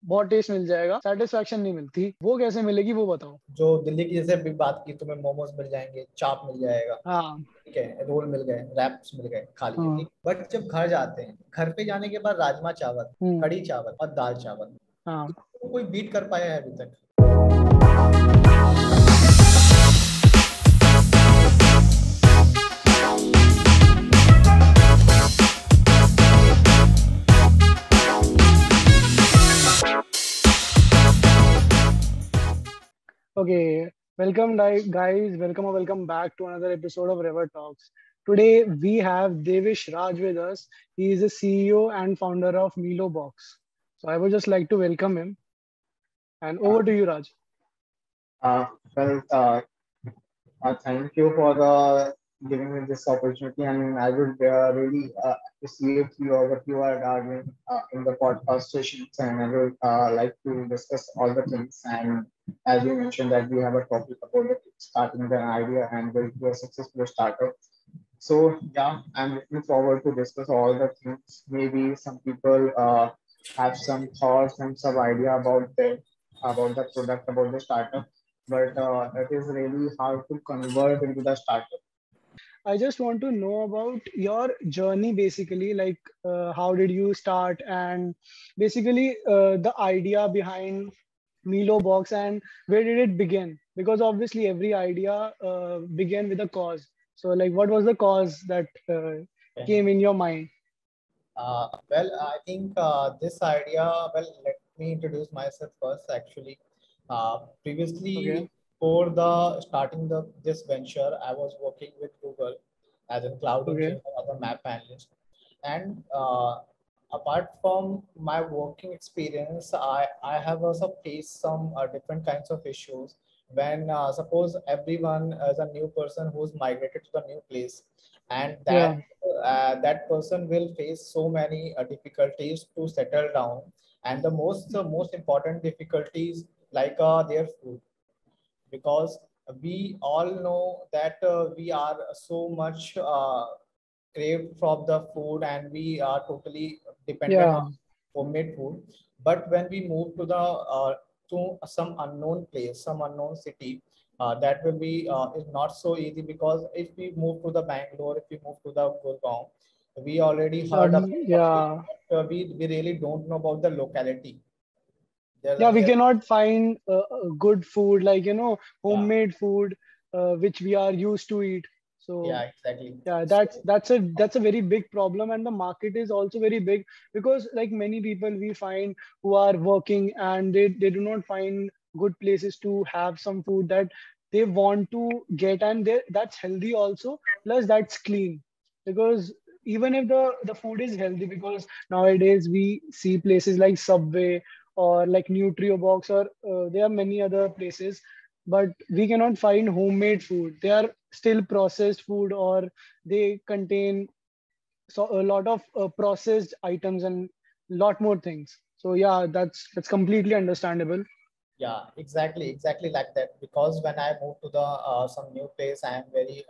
बहुत टेस्ट मिल जाएगा, सेटिस्फैक्शन नहीं मिलती। वो कैसे मिलेगी वो बताओ। जो दिल्ली की जैसे भी बात की, तुम्हें मोमोज मिल जाएंगे, चाप मिल जाएगा, हाँ ठीक है, रोल मिल गए, रैप्स मिल गए, खा लिए, हाँ। ठीक। बट जब घर जाते हैं, घर पे जाने के बाद राजमा चावल, हम्म। कढ़ी चावल और दाल चावल, हाँ। तो कोई बीट कर पाया है अभी तक? Okay, welcome guys, welcome or welcome back to another episode of River Talks. Today we have Devish Raj with us. He is the CEO and founder of Milo Box. So I would just like to welcome him, and over to you, Raj. Uh, well, thank you for giving me this opportunity, and I would really appreciate what you are doing in the podcast sessions, and I would like to discuss all the things. And as you mentioned, that we have a topic about the starting an idea and build to a successful startup. So yeah, I'm looking forward to discuss all the things. Maybe some people have some thoughts and some idea about the product, about the startup, but it is really hard to convert into the startup. I just want to know about your journey basically, like how did you start, and basically the idea behind Milo Box, and where did it begin? Because obviously every idea began with a cause. So like what was the cause that came in your mind? Well, I think this idea, well, let me introduce myself first, actually. Okay. Previously, for the starting this venture, I was working with Google as a cloud Okay. engineer, as a map analyst. And apart from my working experience, I have also faced some different kinds of issues when suppose everyone is a new person who's migrated to the new place, and Yeah. that person will face so many difficulties to settle down, and the most important difficulties like their food, because we all know that we are so much craved from the food, and we are totally dependent on Yeah. homemade food. But when we move to some unknown place, some unknown city, that will be is not so easy, because if we move to the Bangalore, if we move to the Gurgaon, we already heard about the place, Yeah. but we really don't know about the locality. Yeah, we There, cannot find good food, like yeah, homemade food which we are used to eat. So yeah, exactly. yeah, So that's a very big problem, and the market is also very big, because like many people we find who are working, and they do not find good places to have some food that they want to get, and that's healthy also, plus that's clean. Because even if the food is healthy, because nowadays we see places like Subway or like Nutriobox, or there are many other places, but we cannot find homemade food. They are still processed food, or they contain a lot of processed items and lot more things. So yeah, that's completely understandable. yeah, exactly like that. Because when I move to the some new place, I am very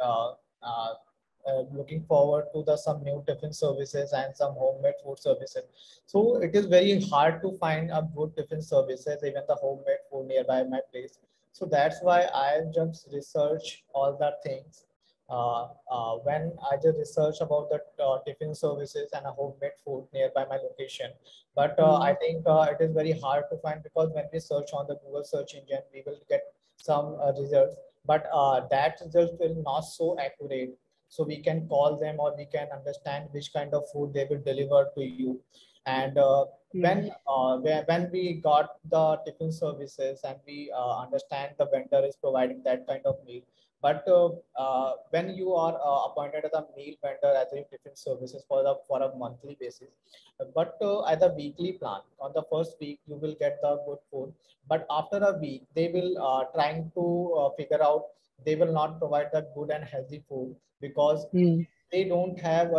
looking forward to the some new tiffin services and some homemade food services. So it is very hard to find a good tiffin services, even the homemade food nearby my place. So that's why I just research all the things. When I just research about the tiffin services and a homemade food nearby my location, but I Hmm. think it is very hard to find, because when we search on the Google search engine, we will get some results, but that result will not so accurate. So we can call them, or we can understand which kind of food they will deliver to you. And Yeah. when we got the tiffin services, and we understand the vendor is providing that kind of meal. But when you are appointed as a meal vendor as a tiffin services for a monthly basis, but as a weekly plan, on the first week you will get the good food, but after a week they will trying to figure out, they will not provide the good and healthy food, because Hmm. they don't have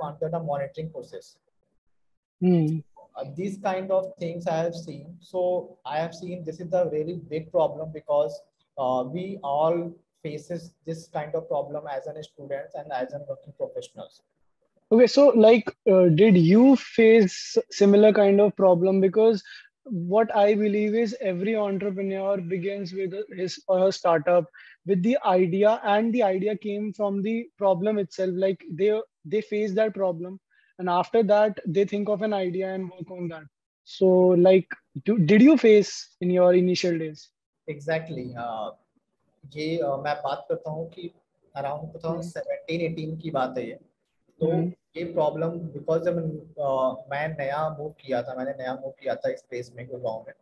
under the monitoring process. Hmm. These kind of things I have seen. So I have seen this is a really big problem, because we all faces this kind of problem as an students and as an working professionals. Okay, so like, did you face similar kind of problem? Because what I believe is every entrepreneur begins with his or her startup with the idea, and the idea came from the problem itself. Like they face that problem, and after that they think of an idea and work on that. So, like, did you face in your initial days? Exactly ये मैं बात करता हूँ कि around 2017-18 की बात है ये। तो Mm-hmm. ये प्रॉब्लम बिकॉज जब मैं नया मूव किया था, मैंने नया मूव किया था इस प्लेस में, गुड़गांव में।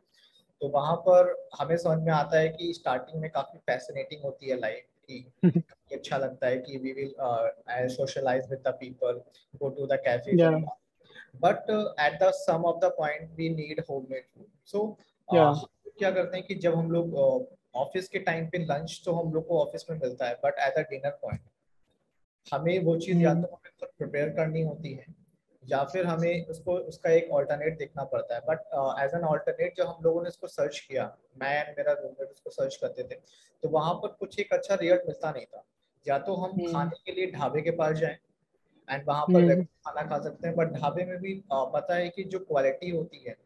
तो वहां पर हमें समझ में आता है कि स्टार्टिंग में काफी फैसिनेटिंग होती है लाइफ की। काफी अच्छा लगता है कि we will socialise with the people, go to the cafes Yeah, and, but at the some of the point we need homemade food. So yeah. क्या करते हैं कि जब हम लोग ऑफिस के टाइम पे लंच तो हम लोग को ऑफिस में मिलता है, but at the dinner point हमें वो चीज़ या Mm-hmm. तो हमें खुद प्रिपेयर करनी होती है, या फिर हमें उसको उसका एक ऑल्टरनेट देखना पड़ता है। बट एज एन ऑल्टरनेट जब हम लोगों ने इसको सर्च किया, मैं एंड मेरा रूममेट उसको सर्च करते थे, तो वहां पर कुछ एक अच्छा रिजल्ट मिलता नहीं था। या तो हम Mm-hmm. खाने के लिए ढाबे के पास जाएं एंड वहां पर Mm-hmm. रेगुलर खाना खा सकते हैं, बट ढाबे में भी पता है कि जो क्वालिटी होती है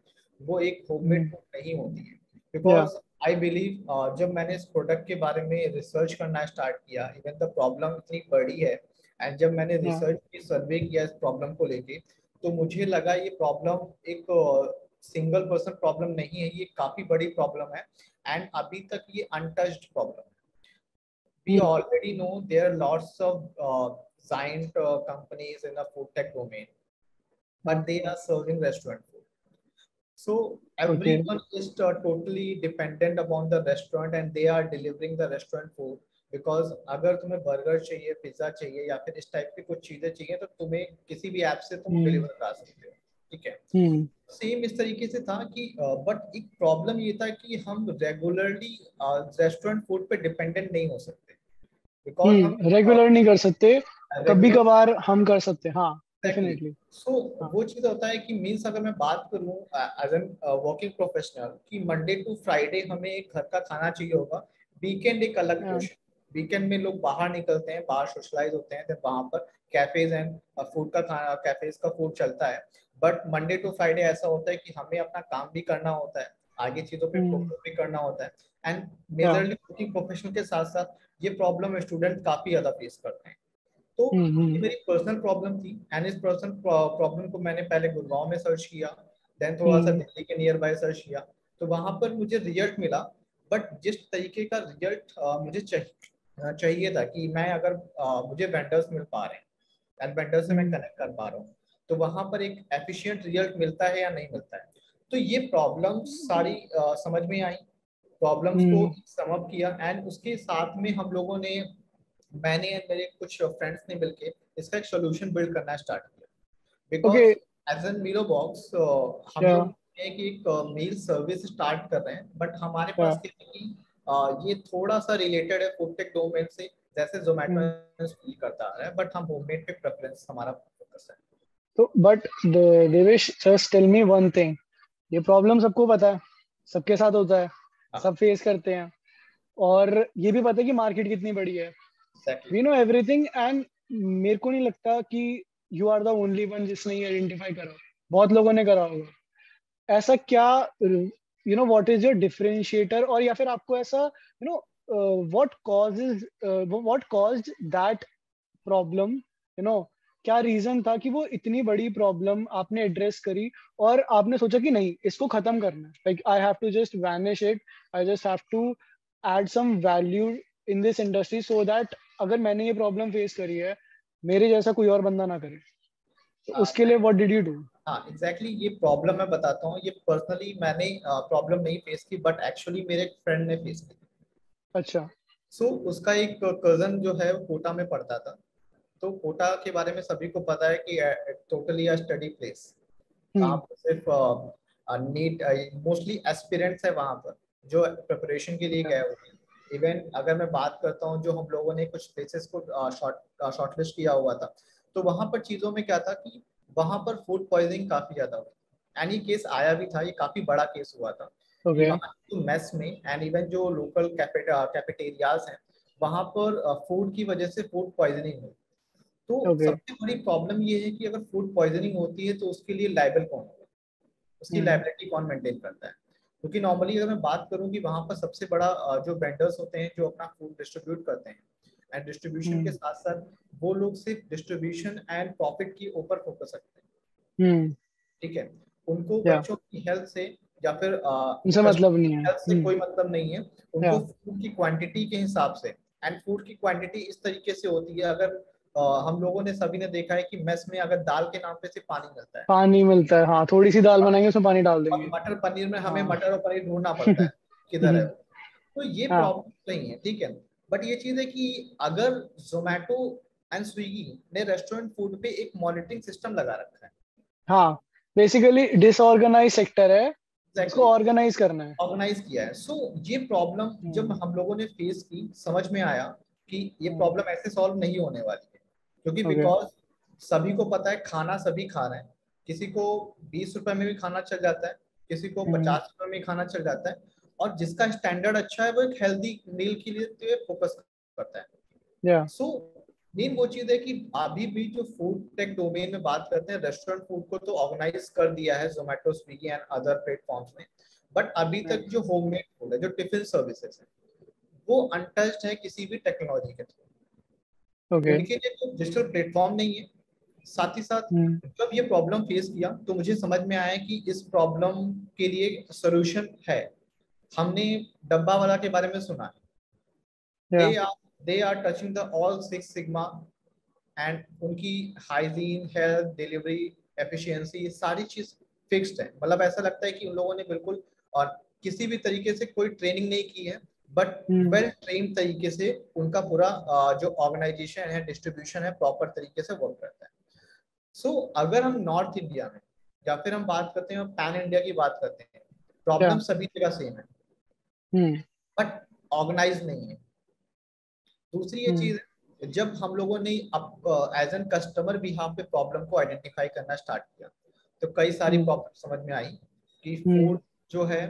वो एक होममेड फूड नहीं होती है। Yeah. बिकॉज आई बिलीव जब मैंने इस प्रोडक्ट के बारे में रिसर्च करना स्टार्ट किया, इवन द प्रॉब्लम इतनी बड़ी है, एंड जब मैंने Yeah. रिसर्च की, सर्वे किया इस प्रॉब्लम को लेके, तो मुझे लगा ये प्रॉब्लम एक सिंगल पर्सन प्रॉब्लम नहीं है, ये काफी बड़ी प्रॉब्लम है। एंड अभी तक ये untouched problem. we Mm-hmm. already know there are lots of giant companies in the food tech domain, Yeah. but they are serving restaurant food. So Okay. everyone is totally dependent upon the restaurant and they are delivering the restaurant food. Because अगर तुम्हें burger चाहिए, pizza चाहिए या फिर इस type की कुछ चीजें चाहिए, तो तुम्हें किसी भी ऐप से तुम Mm-hmm. डिलीवर करा सकते हो, ठीक है। Mm-hmm. सेम इस तरीके से था कि बट एक प्रॉब्लम ये था कि हम रेगुलरली रेस्टोरेंट फूड पे डिपेंडेंट नहीं हो सकते, बिकॉज हम रेगुलर नहीं कर सकते, कभी रेगुलर, कभार हम कर सकते हैं, हाँ, एग्जैक्टली। डेफिनेटली। सो हाँ। वो चीज होता है कि मीन्स अगर मैं बात करूं एज एन वर्किंग प्रोफेशनल कि मंडे टू फ्राइडे हमें एक घर का खाना चाहिए होगा, वीकेंड एक अलग हाँ। क्वेश्चन। वीकेंड में लोग बाहर निकलते हैं, बाहर सोशलाइज होते हैं, तो वहां पर कैफेज एंड फूड का खाना, कैफेज का फूड चलता है। बट मंडे टू फ्राइडे ऐसा होता है कि हमें अपना काम भी करना होता है, आगे चीजों पे फोकस भी करना होता है। एंड या। मेजरली वर्किंग प्रोफेशनल के साथ साथ ये प्रॉब्लम स्टूडेंट काफी ज्यादा फेस करते हैं। तो ये मेरी पर्सनल प्रॉब्लम थी, एंड इस पर्सनल प्रॉब्लम को मैंने पहले गुड़गांव में सर्च किया, देन थोड़ा सा दिल्ली के नियर बाय सर्च किया, तो वहां पर मुझे रिजल्ट मिला। बट जिस तरीके का रिजल्ट मुझे चाहिए था कि मैं अगर मुझे वेंडर्स मिल पा रहे हैं एंड वेंडर से मैं कनेक्ट कर पा रहा हूँ, तो वहां पर एक एफिशिएंट रिजल्ट मिलता है या नहीं मिलता है। तो ये प्रॉब्लम्स सारी समझ में आई, प्रॉब्लम्स को सम अप किया, एंड उसके साथ में हम लोगों ने, मैंने और मेरे कुछ फ्रेंड्स ने मिलके इसका एक सोल्यूशन बिल्ड करना स्टार्ट किया। ओके। बिकॉज एज एन मीलो बॉक्स हम या। लोग एक मील सर्विस स्टार्ट कर रहे हैं, बट हमारे या। पास क्या है कि ये थोड़ा सा रिलेटेड है फूड टेक डोमेन से, जैसे जोमेटो फील करता आ रहा है, बट हम होममेड पे प्रेफरेंस हमारा फोकस है। तो but Devesh, just tell me one thing, ये प्रॉब्लम सबको पता है, सबके साथ होता है, हाँ, सब फेस करते हैं, और ये भी पता है कि मार्केट कितनी बड़ी है। Exactly. We know everything, and मेरे को नहीं लगता कि you are the only one जिसने ये आइडेंटिफाई करा, बहुत लोगों ने करा होगा। ऐसा क्या, व्हाट इज योर डिफरेंशिएटर, और या फिर आपको ऐसा, what causes, what caused that problem, क्या रीजन था कि वो इतनी बड़ी प्रॉब्लम आपने एड्रेस करी, और आपने सोचा कि नहीं, इसको खत्म करना है, like I have to just vanish it, I just have to add some value in this industry, so that अगर मैंने ये प्रॉब्लम फेस करी है, मेरे जैसा कोई और बंदा ना करे। तो उसके लिए व्हाट डिड यू डू? हाँ, एग्जैक्टली ये प्रॉब्लम मैं बताता हूँ। ये पर्सनली मैंने प्रॉब्लम नहीं फेस की, बट एक्चुअली मेरे एक फ्रेंड ने फेस की। अच्छा। सो उसका एक कजन जो है वो कोटा में पढ़ता था। तो कोटा के बारे में सभी को पता है कि टोटली अ स्टडी प्लेस, वहाँ हम्म। पर सिर्फ नीट, मोस्टली एस्पिरेंट्स है वहाँ पर जो प्रिपरेशन के लिए गए हुए हैं। इवन अगर मैं बात करता हूँ, जो हम लोगों ने कुछ प्लेसेस को शॉर्टलिस्ट किया हुआ था, तो वहाँ पर चीज़ों में क्या था कि वहाँ पर फूड पॉइजनिंग काफ़ी ज़्यादा हुई। एंड ये केस आया भी था, ये काफ़ी बड़ा केस हुआ था कि ओके। वहाँ जो मेस में एंड इवन जो लोकल कैफेटेरियाज हैं, वहाँ पर फूड की वजह से फूड पॉइजनिंग हुई। तो Okay. सबसे बड़ी प्रॉब्लम ये है कि अगर फूड पॉइजनिंग होती है तो उसके लिए लायबल कौन होगा, उसकी लायबिलिटी कौन मेंटेन करता है? क्योंकि नॉर्मली अगर मैं बात करूं कि वहां पर सबसे बड़ा जो वेंडर्स होते हैं जो अपना फूड डिस्ट्रीब्यूट करते हैं, एंड डिस्ट्रीब्यूशन के साथ साथ वो लोग सिर्फ डिस्ट्रीब्यूशन एंड प्रॉफिट के ऊपर फोकस रखते हैं। ठीक है, उनको बच्चों की हेल्थ से या फिर उनसे मतलब नहीं है। हेल्थ से कोई मतलब नहीं है, उनको Yeah. फूड की क्वांटिटी के हिसाब से, एंड फूड की क्वांटिटी इस तरीके से होती है, अगर हम लोगों ने सभी ने देखा है कि मेस में अगर दाल के नाम पे सिर्फ पानी मिलता है, पानी मिलता है, हाँ, थोड़ी सी दाल बनाएंगे उसमें पानी डाल और देंगे। मटर पनीर में हमें हाँ। मटर और पनीर ढूंढना पड़ता है किधर है। तो ये हाँ। प्रॉब्लम नहीं है, ठीक है। बट ये चीज है कि अगर जोमेटो एंड स्विगी ने रेस्टोरेंट फूड पे एक मॉनिटरिंग सिस्टम लगा रखा है, हाँ, बेसिकली डिसऑर्गेनाइज सेक्टर है, इसको एग्जैक्टली ऑर्गेनाइज करना है। ऑर्गेनाइज किया है। सो ये प्रॉब्लम जब हम लोगों ने फेस की, समझ में आया कि ये प्रॉब्लम ऐसे सॉल्व नहीं होने वाली है, क्योंकि ओके। बिकॉज सभी को पता है खाना सभी खा रहे हैं, किसी को 20 रुपए में भी खाना चल जाता है, किसी को 50 रुपए में खाना चल जाता है, और जिसका स्टैंडर्ड अच्छा है वो एक हेल्दी मील के लिए फोकस करता है। या सो मेन वो चीज है कि अभी भी जो फूड टेक डोमेन में बात करते हैं, रेस्टोरेंट फूड को तो ऑर्गेनाइज कर दिया है Zomato, Swiggy and other platforms ने, बट अभी तक जो होममेड फूड है, जो टिफिन सर्विसेज है, वो अनटच्ड है किसी भी टेक्नोलॉजी के थ्रू। ओके। उनके लिए कोई डिजिटल प्लेटफॉर्म नहीं है। साथ ही साथ जब ये प्रॉब्लम फेस किया तो मुझे समझ में आया कि इस प्रॉब्लम के लिए सोल्यूशन है। हमने डब्बा वाला के बारे में सुना है, या they are touching the all six sigma, and उनकी हाइजीन, हेल्थ, डिलीवरी, एफिशिएंसी, सारी चीज फिक्स्ड है। मतलब ऐसा लगता है कि उन लोगों ने बिल्कुल और किसी भी तरीके से कोई ट्रेनिंग नहीं की है, बट वेल ट्रेन तरीके से उनका पूरा जो ऑर्गेनाइजेशन है, डिस्ट्रीब्यूशन है, प्रॉपर तरीके से वर्क करता है। सो अगर हम नॉर्थ इंडिया में या फिर हम बात करते हैं पैन इंडिया की बात करते हैं, प्रॉब्लम सभी जगह सेम है, बट ऑर्गेनाइज नहीं है। दूसरी ये चीज है, जब हम लोगों ने एज एन कस्टमर बिहाफ पे प्रॉब्लम को आइडेंटिफाई करना स्टार्ट किया, तो कई सारी प्रॉब्लम समझ में आई कि फूड जो है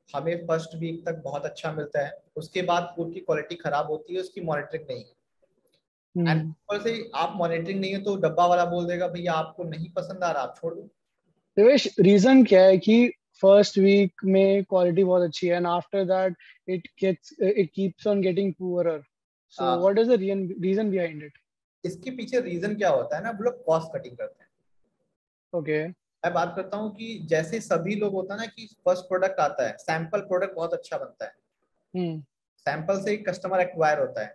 हमें फर्स्ट वीक तक बहुत अच्छा मिलता है, उसके बाद फूड की क्वालिटी खराब होती है, उसकी मॉनिटरिंग नहीं है, एंड ऊपर से आप मॉनिटरिंग नहीं है तो डब्बा वाला बोल देगा भैया आपको नहीं पसंद आ रहा, आप छोड़ दो। देवेश, रीजन क्या है कि फर्स्ट वीक में क्वालिटी बहुत अच्छी है and after that it keeps on getting poorer, so what is the reason behind it? इसके पीछे रीजन क्या होता है ना, वो लोग कॉस्ट कटिंग करते हैं। ओके। मैं बात करता हूँ कि जैसे सभी लोग होता है ना कि फर्स्ट प्रोडक्ट आता है, सैंपल प्रोडक्ट बहुत अच्छा बनता है, सैंपल से कस्टमर एक्वायर होता है,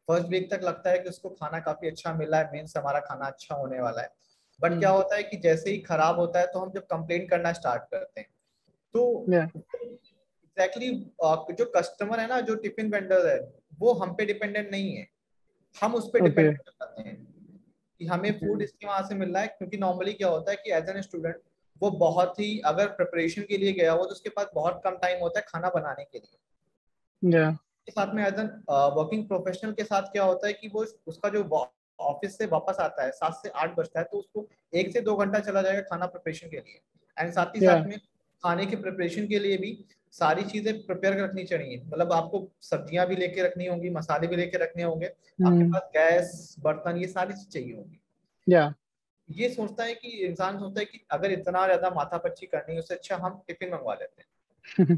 फर्स्ट वीक तक लगता है कि उसको खाना काफी अच्छा मिला है, मीन्स हमारा खाना अच्छा होने वाला है। बट क्या होता है कि जैसे ही खराब होता है तो हम जब कंप्लेंट करना स्टार्ट करते हैं, तो एग्जैक्टली जो कस्टमर है ना, जो टिफिन वेंडर है, वो हम पे डिपेंडेंट नहीं है, हम उस पर डिपेंड कर जाते हैं कि हमें फूड इसके वहां से मिल रहा है। क्योंकि नॉर्मली क्या होता है कि एज एन स्टूडेंट वो बहुत ही अगर प्रिपरेशन के लिए गया हो तो उसके पास बहुत कम टाइम होता है खाना बनाने के लिए। के साथ में एज एन वर्किंग प्रोफेशनल के साथ क्या होता है कि वो उसका जो ऑफिस से वापस आता है 7 से 8 बजता है, तो उसको 1 से 2 घंटा चला जाएगा खाना प्रिपरेशन के लिए, एंड साथ ही साथ में खाने के प्रिपरेशन के लिए भी सारी चीजें प्रिपेयर रखनी चाहिए। मतलब आपको सब्जियां भी लेके रखनी होंगी, मसाले भी लेके रखने होंगे, आपके पास गैस, बर्तन, ये सारी चीज चाहिए होंगी। ये सोचता है कि इंसान सोचता है कि अगर इतना ज्यादा माथापच्ची करनी है उससे अच्छा हम टिफिन मंगवा लेते हैं।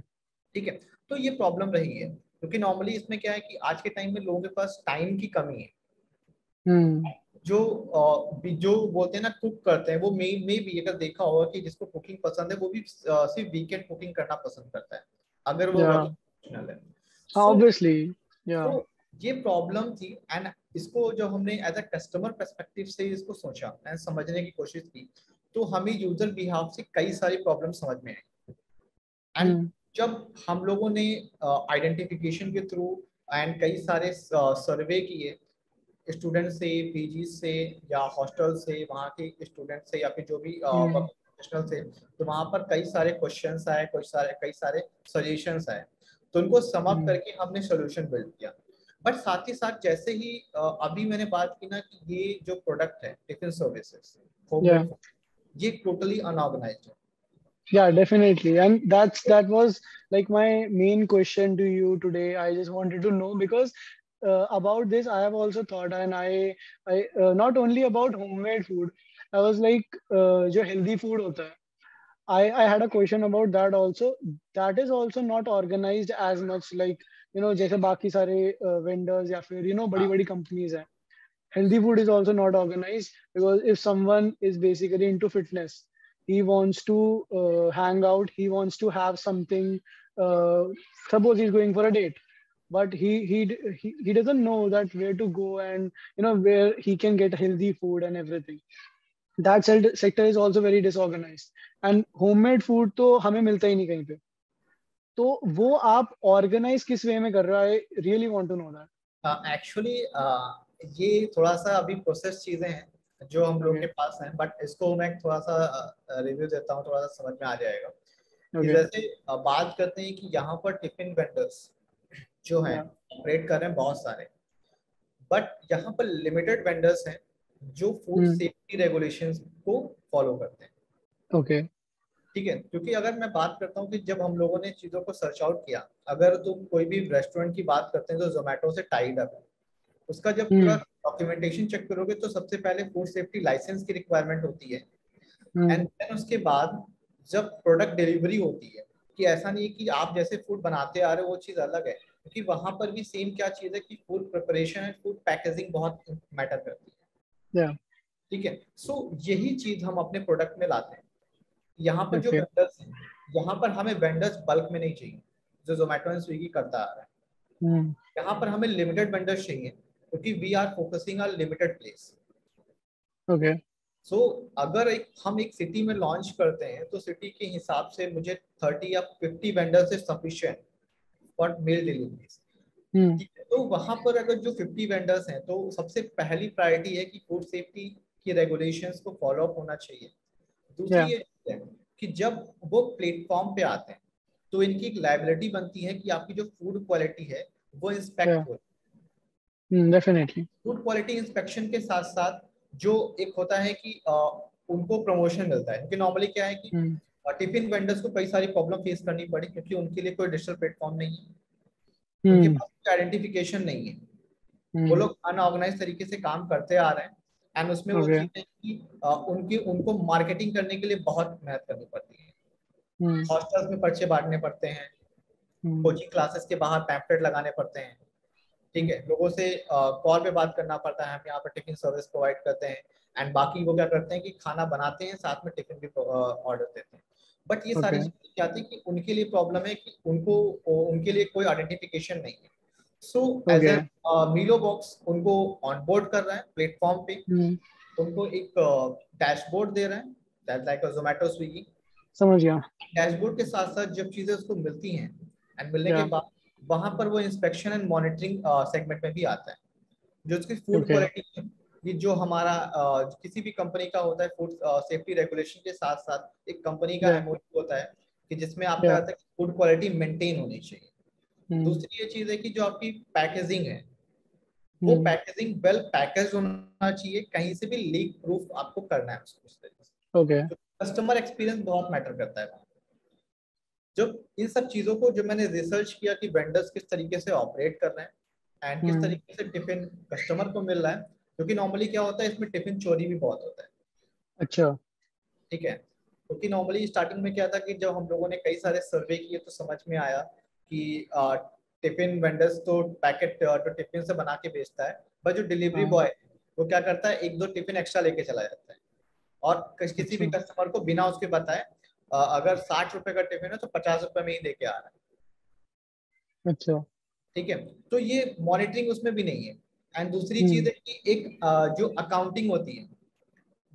ठीक है, तो ये प्रॉब्लम रही है, क्योंकि नॉर्मली इसमें क्या है कि आज के टाइम में लोगों के पास टाइम की कमी है। जो जो बोलते हैं ना कुक करते हैं, वो मे भी अगर देखा होगा कि जिसको कुकिंग पसंद है वो भी सिर्फ वीकेंड कुकिंग करना पसंद करता है, अगर वो वर्किंग प्रोफेशनल है। ऑब्वियसली तो ये प्रॉब्लम थी, एंड इसको जो हमने एज अ कस्टमर पर्सपेक्टिव से इसको सोचा एंड समझने की कोशिश की, तो हमें यूजर बिहाफ से कई सारी प्रॉब्लम समझ में आई। एंड जब हम लोगों ने आइडेंटिफिकेशन के थ्रू एंड कई सारे सर्वे किए स्टूडेंट से, पीजी से या हॉस्टल से, वहाँ के स्टूडेंट से या फिर जो भी प्रोफेशनल से, तो वहाँ पर कई सारे क्वेश्चंस आए, कई सारे सजेशंस आए, तो उनको सम अप करके हमने सोल्यूशन बिल्ड किया। बट साथ ही साथ जैसे ही अभी मैंने बात की ना कि ये जो प्रोडक्ट है टिफिन सर्विसेज, होममेड, ये टोटली अनऑर्गेनाइज्ड है। Yeah, definitely. And that was like my main question to you today. I just wanted to know because about this, I have also thought, and I not only about homemade food. I was like, जो healthy food होता है. I had a question about that also. That is also not organized as much, like जैसे बाकी सारे vendors या फिर बड़ी बड़ी companies हैं. Healthy food is also not organized, because if someone is basically into fitness, he wants to hang out, he wants to have something. uh, Suppose he's going for a date, but he doesn't know that where to go, and where he can get healthy food and everything. That sector is also very disorganized. And homemade food तो हमें मिलता ही नहीं कहीं पे. तो वो आप organise किस वे में कर रहा है, really want to know that. Actually ये थोड़ा सा अभी प्रोसेस चीजें हैं जो हम लोग के पास हैं, बट इसको मैं थोड़ा सा रिव्यू देता हूँ, थोड़ा सा समझ में आ जाएगा. कि जैसे बात करते हैं कि यहाँ पर टिफिन वेंडर्स जो हैं ऑपरेट कर रहे हैं बहुत सारे, बट यहाँ पर लिमिटेड वेंडर्स हैं जो फूड सेफ्टी रेगुलेशंस को फॉलो करते हैं. ओके. ठीक है, क्योंकि अगर मैं बात करता हूँ कि जब हम लोगों ने चीजों को सर्च आउट किया, अगर तुम कोई भी रेस्टोरेंट की बात करते हैं जो जोमेटो से टाइड अप है, उसका जब पूरा डॉक्यूमेंटेशन चेक करोगे तो सबसे पहले फूड सेफ्टी लाइसेंस की रिक्वायरमेंट होती है. एंड देन उसके बाद जब प्रोडक्ट डिलीवरी होती है, कि ऐसा नहीं है कि आप जैसे फूड बनाते आ रहे हो वो चीज अलग है, क्योंकि वहां पर भी सेम क्या चीज है कि food preparation and food packaging बहुत मैटर करती है. ठीक है, सो यही चीज हम अपने प्रोडक्ट में लाते हैं. यहाँ पर जो वेंडर्स हैं, यहाँ पर हमें वेंडर्स बल्क में नहीं चाहिए जो जोमेटो एंड स्विगी करता आ रहा है. यहाँ पर हमें लिमिटेड वेंडर्स चाहिए, क्योंकि we are focusing on limited place. Okay. So अगर हम एक सिटी में लॉन्च करते हैं तो सिटी के हिसाब से मुझे 30 या 50 vendors is sufficient for meal deliveries. तो वहां पर अगर जो 50 वेंडर्स हैं तो सबसे पहली प्रायोरिटी है कि फूड सेफ्टी की रेगुलेशंस को फॉलो अप होना चाहिए. दूसरी ये है कि जब वो प्लेटफॉर्म पे आते हैं तो इनकी एक लायबिलिटी बनती है कि आपकी जो फूड क्वालिटी है वो इंस्पेक्ट हो. डेफिनेटली. फूड क्वालिटी इंस्पेक्शन के साथ साथ जो एक होता है कि उनको प्रमोशन मिलता है, क्योंकि नॉर्मली क्या है कि टिफिन वेंडर्स को कई सारी प्रॉब्लम फेस करनी पड़ी, क्योंकि उनके लिए कोई डिजिटल प्लेटफॉर्म नहीं है, उनके पास आइडेंटिफिकेशन नहीं है. वो लोग अनऑर्गेनाइज तरीके से काम करते आ रहे हैं. एंड उसमें वो चीजें कि उनको मार्केटिंग करने के लिए बहुत मेहनत करनी पड़ती है. हॉस्टल्स में पर्चे बांटने पड़ते हैं, कोचिंग क्लासेस के बाहर पैम्पलेट लगाने पड़ते हैं. ठीक है, लोगों से कॉल पे बात करना पड़ता है. हम यहाँ पर टिफिन सर्विस प्रोवाइड करते हैं. एंड बाकी वो क्या करते हैं कि खाना बनाते हैं, साथ में टिफिन भी ऑर्डर देते हैं. बट ये सारी चीजें क्या आती है कि उनके लिए प्रॉब्लम है कि उनके लिए कोई आइडेंटिफिकेशन नहीं है. सो एज ए मीलो बॉक्स उनको ऑनबोर्ड कर रहा है प्लेटफॉर्म पे, उनको एक डैशबोर्ड दे रहा है, दैट्स लाइक अ जोमेटो स्विगी. समझ गया. डैशबोर्ड के साथ साथ जब चीजें उसको मिलती हैं एंड मिलने के बाद वहां पर वो इंस्पेक्शन एंड मॉनिटरिंग सेगमेंट में भी आता है. जो उसकी फूड क्वालिटी है, ये जो हमारा किसी भी कंपनी का होता है फूड सेफ्टी रेगुलेशन के साथ साथ एक कंपनी का एमओयू होता है कि जिसमें आपका आता है कि फूड क्वालिटी मेंटेन होनी चाहिए. दूसरी ये चीज है कि जो आपकी पैकेजिंग है वो पैकेजिंग वेल पैकेज होना चाहिए, कहीं से भी लीक प्रूफ आपको करना है उसको इस तरीके से. ओके. कस्टमर एक्सपीरियंस बहुत मैटर करता है. जब इन सब चीजों को जब मैंने रिसर्च किया कि वेंडर्स किस तरीके से ऑपरेट कर रहे हैं एंड किस तरीके से टिफिन कस्टमर को मिल रहा है, क्योंकि नॉर्मली क्या होता है इसमें टिफिन चोरी भी बहुत होता है. अच्छा. ठीक है, क्योंकि नॉर्मली स्टार्टिंग में क्या था कि जब हम लोगों ने कई सारे सर्वे किए तो समझ में आया कि टिफिन वेंडर्स तो पैकेट तो टिफिन से बना के बेचता है, बट जो डिलीवरी बॉय वो क्या करता है 1-2 टिफिन एक्स्ट्रा लेके चला जाता है और किसी भी कस्टमर को बिना उसके बताए अगर 60 रुपए का टिफिन है तो 50 रुपए में ही देके आ रहा है. अच्छा. ठीक है, तो ये मॉनिटरिंग उसमें भी नहीं है. एंड दूसरी चीज है कि एक जो अकाउंटिंग होती है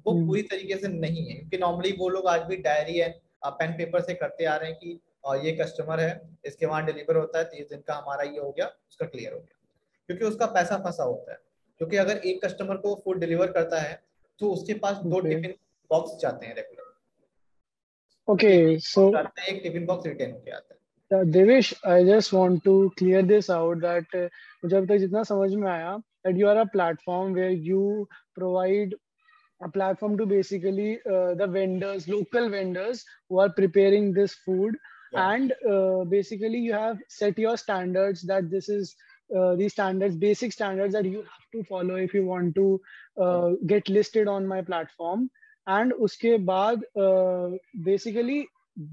वो पूरी तरीके से नहीं है, क्योंकि नॉर्मली वो लोग आज भी डायरी एंड पेन पेपर से करते आ रहे हैं कि ये कस्टमर है, इसके वहां डिलीवर होता है 30 दिन का, हमारा ये हो गया, उसका क्लियर हो गया, क्योंकि उसका पैसा फंसा होता है. क्योंकि अगर एक कस्टमर को फूड डिलीवर करता है तो उसके पास 2 टिफिन बॉक्स जाते हैं रेगुलर. Okay, so एक टिफिन बॉक्स रिटर्न होके आता है. Devesh, I just want to clear this out that मुझे अब तक जितना समझ में आया that you are a platform where you provide a platform to basically the vendors, local vendors who are preparing this food, and basically you have set your standards that this is these standards, basic standards that you have to follow if you want to get listed on my platform. And uske baad basically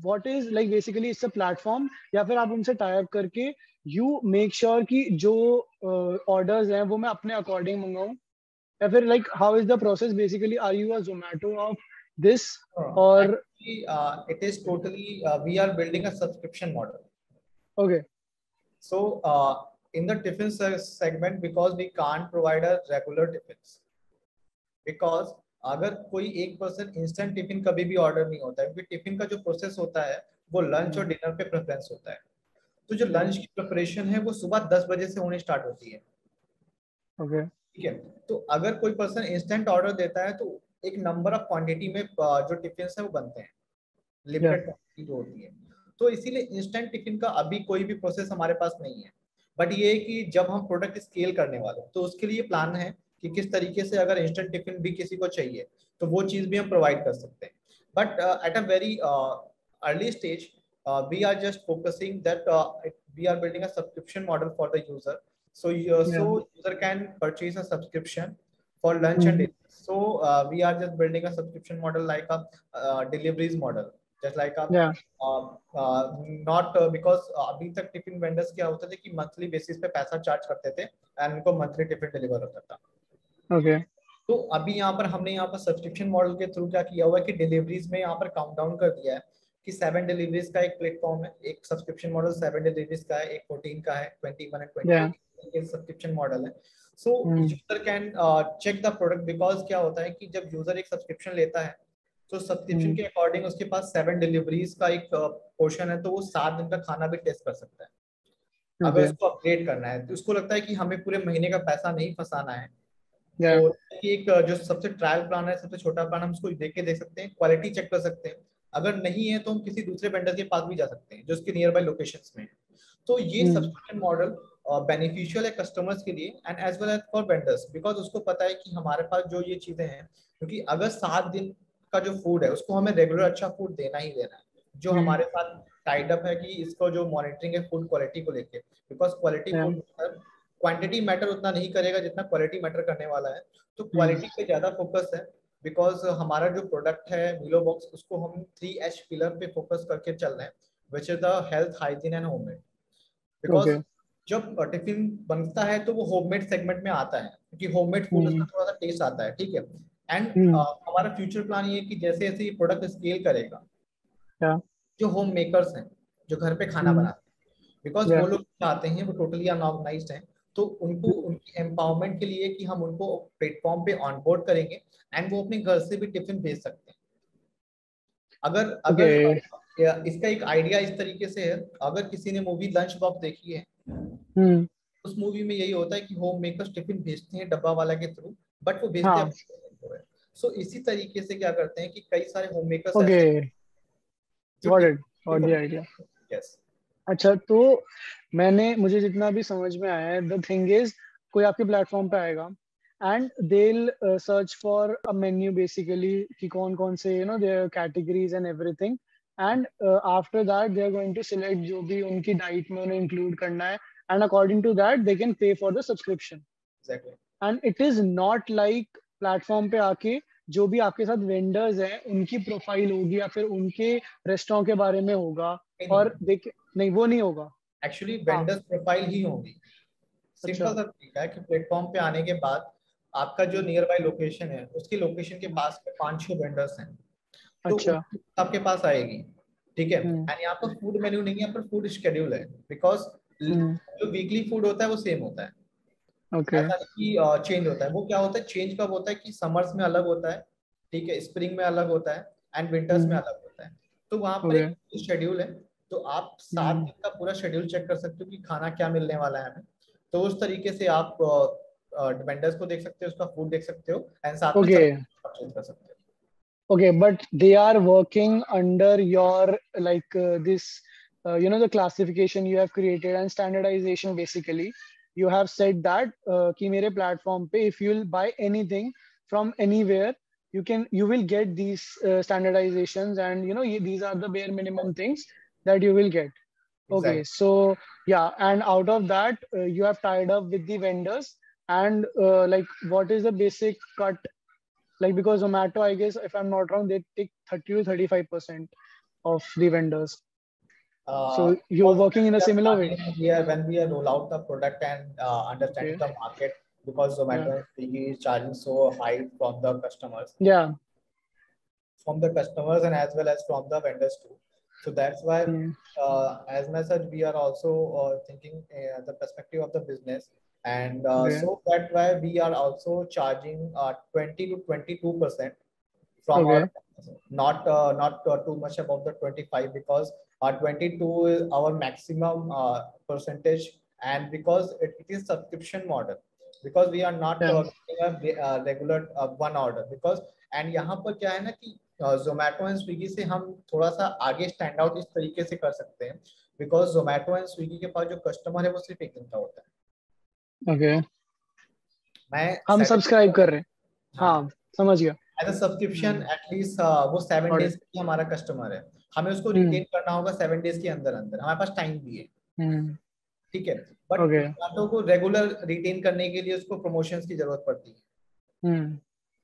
what is like basically it's a platform, या फिर आप उनसे tie up करके you make sure कि जो orders हैं वो मैं अपने according मंगाऊं, या फिर like how is the process basically? Are you a Zomato of this or actually, it is totally we are building a subscription model. okay? So in the tiffin segment, because we can't provide a regular tiffins, because अगर कोई एक person instant tiffin कभी भी order नहीं होता है, क्योंकि tiffin का जो प्रोसेस होता है वो लंच और डिनर पे प्रेफरेंस होता है। तो जो लंच की प्रिपरेशन है वो सुबह 10 बजे से होने स्टार्ट होती है। ओके, ठीक है, तो अगर कोई पर्सन इंस्टेंट ऑर्डर देता है तो एक नंबर ऑफ क्वांटिटी में जो टिफिन है वो बनते हैं, लिमिटेड क्वांटिटी जो होती है। तो इसीलिए इंस्टेंट टिफिन का अभी कोई भी प्रोसेस हमारे पास नहीं है। बट ये है कि जब हम प्रोडक्ट स्केल करने वाले तो उसके लिए प्लान है कि किस तरीके से अगर इंस्टेंट टिफिन भी किसी को चाहिए तो वो चीज भी हम प्रोवाइड कर सकते हैं। But at a very early stage we are just focusing that we are building a subscription model for the user. So user can purchase a subscription for lunch and dinner. So we are just building a subscription model like a deliveries model, just like a not because अभी तक tiffin vendors क्या होता था कि monthly basis पे पैसा charge करते थे एंड उनको मंथली टिफिन डिलीवर होता था। ओके, तो अभी यहाँ पर हमने यहाँ पर सब्सक्रिप्शन मॉडल के थ्रू क्या किया हुआ है कि डिलीवरीज में यहाँ पर काउंट डाउन कर दिया है कि 7 डिलीवरीज का एक प्लेटफॉर्म है, एक सब्सक्रिप्शन मॉडल 7 डिलीवरीज का है, एक 14 का है, 21 एंड 28 के सब्सक्रिप्शन मॉडल है। So user can check the product, because क्या होता है कि जब यूजर एक सब्सक्रिप्शन लेता है तो सब्सक्रिप्शन के अकॉर्डिंग उसके पास 7 डिलीवरीज का एक पोर्शन है, तो वो 7 दिन का खाना भी टेस्ट कर सकता है। अगर उसको अपडेट करना है तो उसको लगता है कि हमें पूरे महीने का पैसा नहीं फंसाना है, तो एक जो सबसे ट्रायल प्लान है, सबसे छोटा प्लान, हम उसको देख के देख सकते हैं, क्वालिटी चेक कर सकते हैं। अगर नहीं है तो हम किसी दूसरे वेंडर के पास भी जा सकते हैं जो उसके नियर बाय लोकेशंस में है। तो ये सब्सक्रिप्शन मॉडल बेनिफिशियल है कस्टमर्स के लिए and as well as for vendors, because उसको पता है कि हमारे पास जो ये चीजें हैं, क्योंकि अगर 7 दिन का जो फूड है उसको हमें रेगुलर अच्छा फूड देना ही देना है, जो हमारे साथ टाइड अप है कि इसको जो मॉनिटरिंग है फूड क्वालिटी को लेके, because quality food quantity matter उतना नहीं करेगा जितना क्वालिटी मैटर करने वाला है। तो क्वालिटी पे ज्यादा फोकस है, बिकॉज हमारा जो प्रोडक्ट है मिलो बॉक्स उसको हम 3H पिलर पे फोकस करके चल रहे हैं, which is the health, hygiene and homemade. Because जब टिफिन बनता है तो वो होममेड सेगमेंट में आता है, क्योंकि होममेड फूड उसका थोड़ा सा टेस्ट आता है। ठीक है, एंड हमारा फ्यूचर प्लान ये है कि जैसे जैसे ये प्रोडक्ट स्केल करेगा, जो होम मेकर्स हैं जो घर पे खाना बनाते हैं, बिकॉज वो लोग चाहते हैं, वो टोटली अनऑर्गेनाइज्ड हैं, तो उनको उनकी एम्पावरमेंट के लिए कि हम उनको प्लेटफॉर्म पे ऑनबोर्ड करेंगे एंड वो अपने घर से भी टिफिन भेज सकते हैं। अगर इसका एक आइडिया इस तरीके से है, अगर किसी ने मूवी लंच बॉक्स देखी है, उस मूवी में यही होता है कि होम मेकर्स टिफिन भेजते हैं डब्बा वाला के थ्रू, बट वो भेजते हैं। सो इसी तरीके से क्या करते हैं कि कई सारे होम मेकर्स अच्छा, तो मुझे जितना भी समझ में आया है, द थिंग इज कोई आपके प्लेटफॉर्म पे आएगा and they will search for a menu basically कि कौन कौन से their categories and everything, and after that they are going to select जो भी उनकी डाइट में उन्हें इंक्लूड करना है, and according to that they can pay for the subscription. And it is not like platform पे आके जो भी आपके साथ वेंडर्स हैं उनकी प्रोफाइल होगी या फिर उनके रेस्टोरेंट के बारे में होगा और नहीं, वो नहीं होगा। एक्चुअली वेंडर्स प्रोफाइल ही होगी। सिंपल सा तरीका है कि प्लेटफॉर्म पे आने के बाद आपका जो नियर बाय लोकेशन है उसकी लोकेशन के पास में 5-6 वेंडर्स हैं, तो आपके पास आएगी। ठीक है, एंड यहाँ पर फूड मेन्यू नहीं है, यहाँ पर फूड शेड्यूल है, बिकॉज जो वीकली फूड होता है वो सेम होता है। ऐसा नहीं कि चेंज होता है। वो क्या होता है, चेंज कब होता है कि समर्स में अलग होता है, ठीक है, स्प्रिंग में अलग होता है एंड विंटर्स में अलग होता है। तो वहां पर एक शेड्यूल है, तो आप 7 दिन का पूरा शेड्यूल चेक कर सकते हो कि खाना क्या मिलने वाला है हमें। तो उस तरीके से आप वेंडर्स को देख सकते हो, उसका फूड देख सकते हो एंड साथ में परचेज कर सकते हो। Okay, but they are working under your this the classification you have created and standardization. Basically you have said that कि मेरे platform पे if you will buy anything from anywhere you will get these standardizations, and these are the bare minimum things that you will get. Okay, Exactly. so yeah, and out of that, you have tied up with the vendors, and like, what is the basic cut? Like, because Zomato, I guess, if I'm not wrong, they take 30 to 35% of the vendors. So you're Because working in a similar way. when we are roll out the product and understanding Okay. the market, because Yeah. Zomato and Swiggy is charging so high Yeah. from the customers and as well as from the vendors too. So that's why, Mm. as much as we are also thinking the perspective of the business, and Okay. so that's why we are also charging 20 to 22% from our, Okay. not too much above the 25, because 22 is our maximum percentage, and because it is subscription model, because we are not Yeah. getting a regular one order, because and यहाँ पर क्या है ना कि Zomato and Swiggy से हम थोड़ा सा आगे स्टैंड आउट इस तरीके से कर सकते हैं, बिकॉज जोमेटो एंड स्विगी के पास जो कस्टमर है वो सिर्फ एक दिन का होता है। Okay. मैं हम 7 सब्सक्राइब कर रहे हैं। हाँ, हाँ, समझ गया। एज अ सब्सक्रिप्शन एटलीस्ट वो 7 डेज Got it. की हमारा कस्टमर है, हमें उसको हम्म। रिटेन करना होगा 7 डेज के अंदर अंदर, हमारे पास टाइम भी है, हम्म। ठीक है। But Okay. जोमेटो को रेगुलर रिटेन करने के लिए उसको प्रमोशंस की जरूरत पड़ती है, हम्म।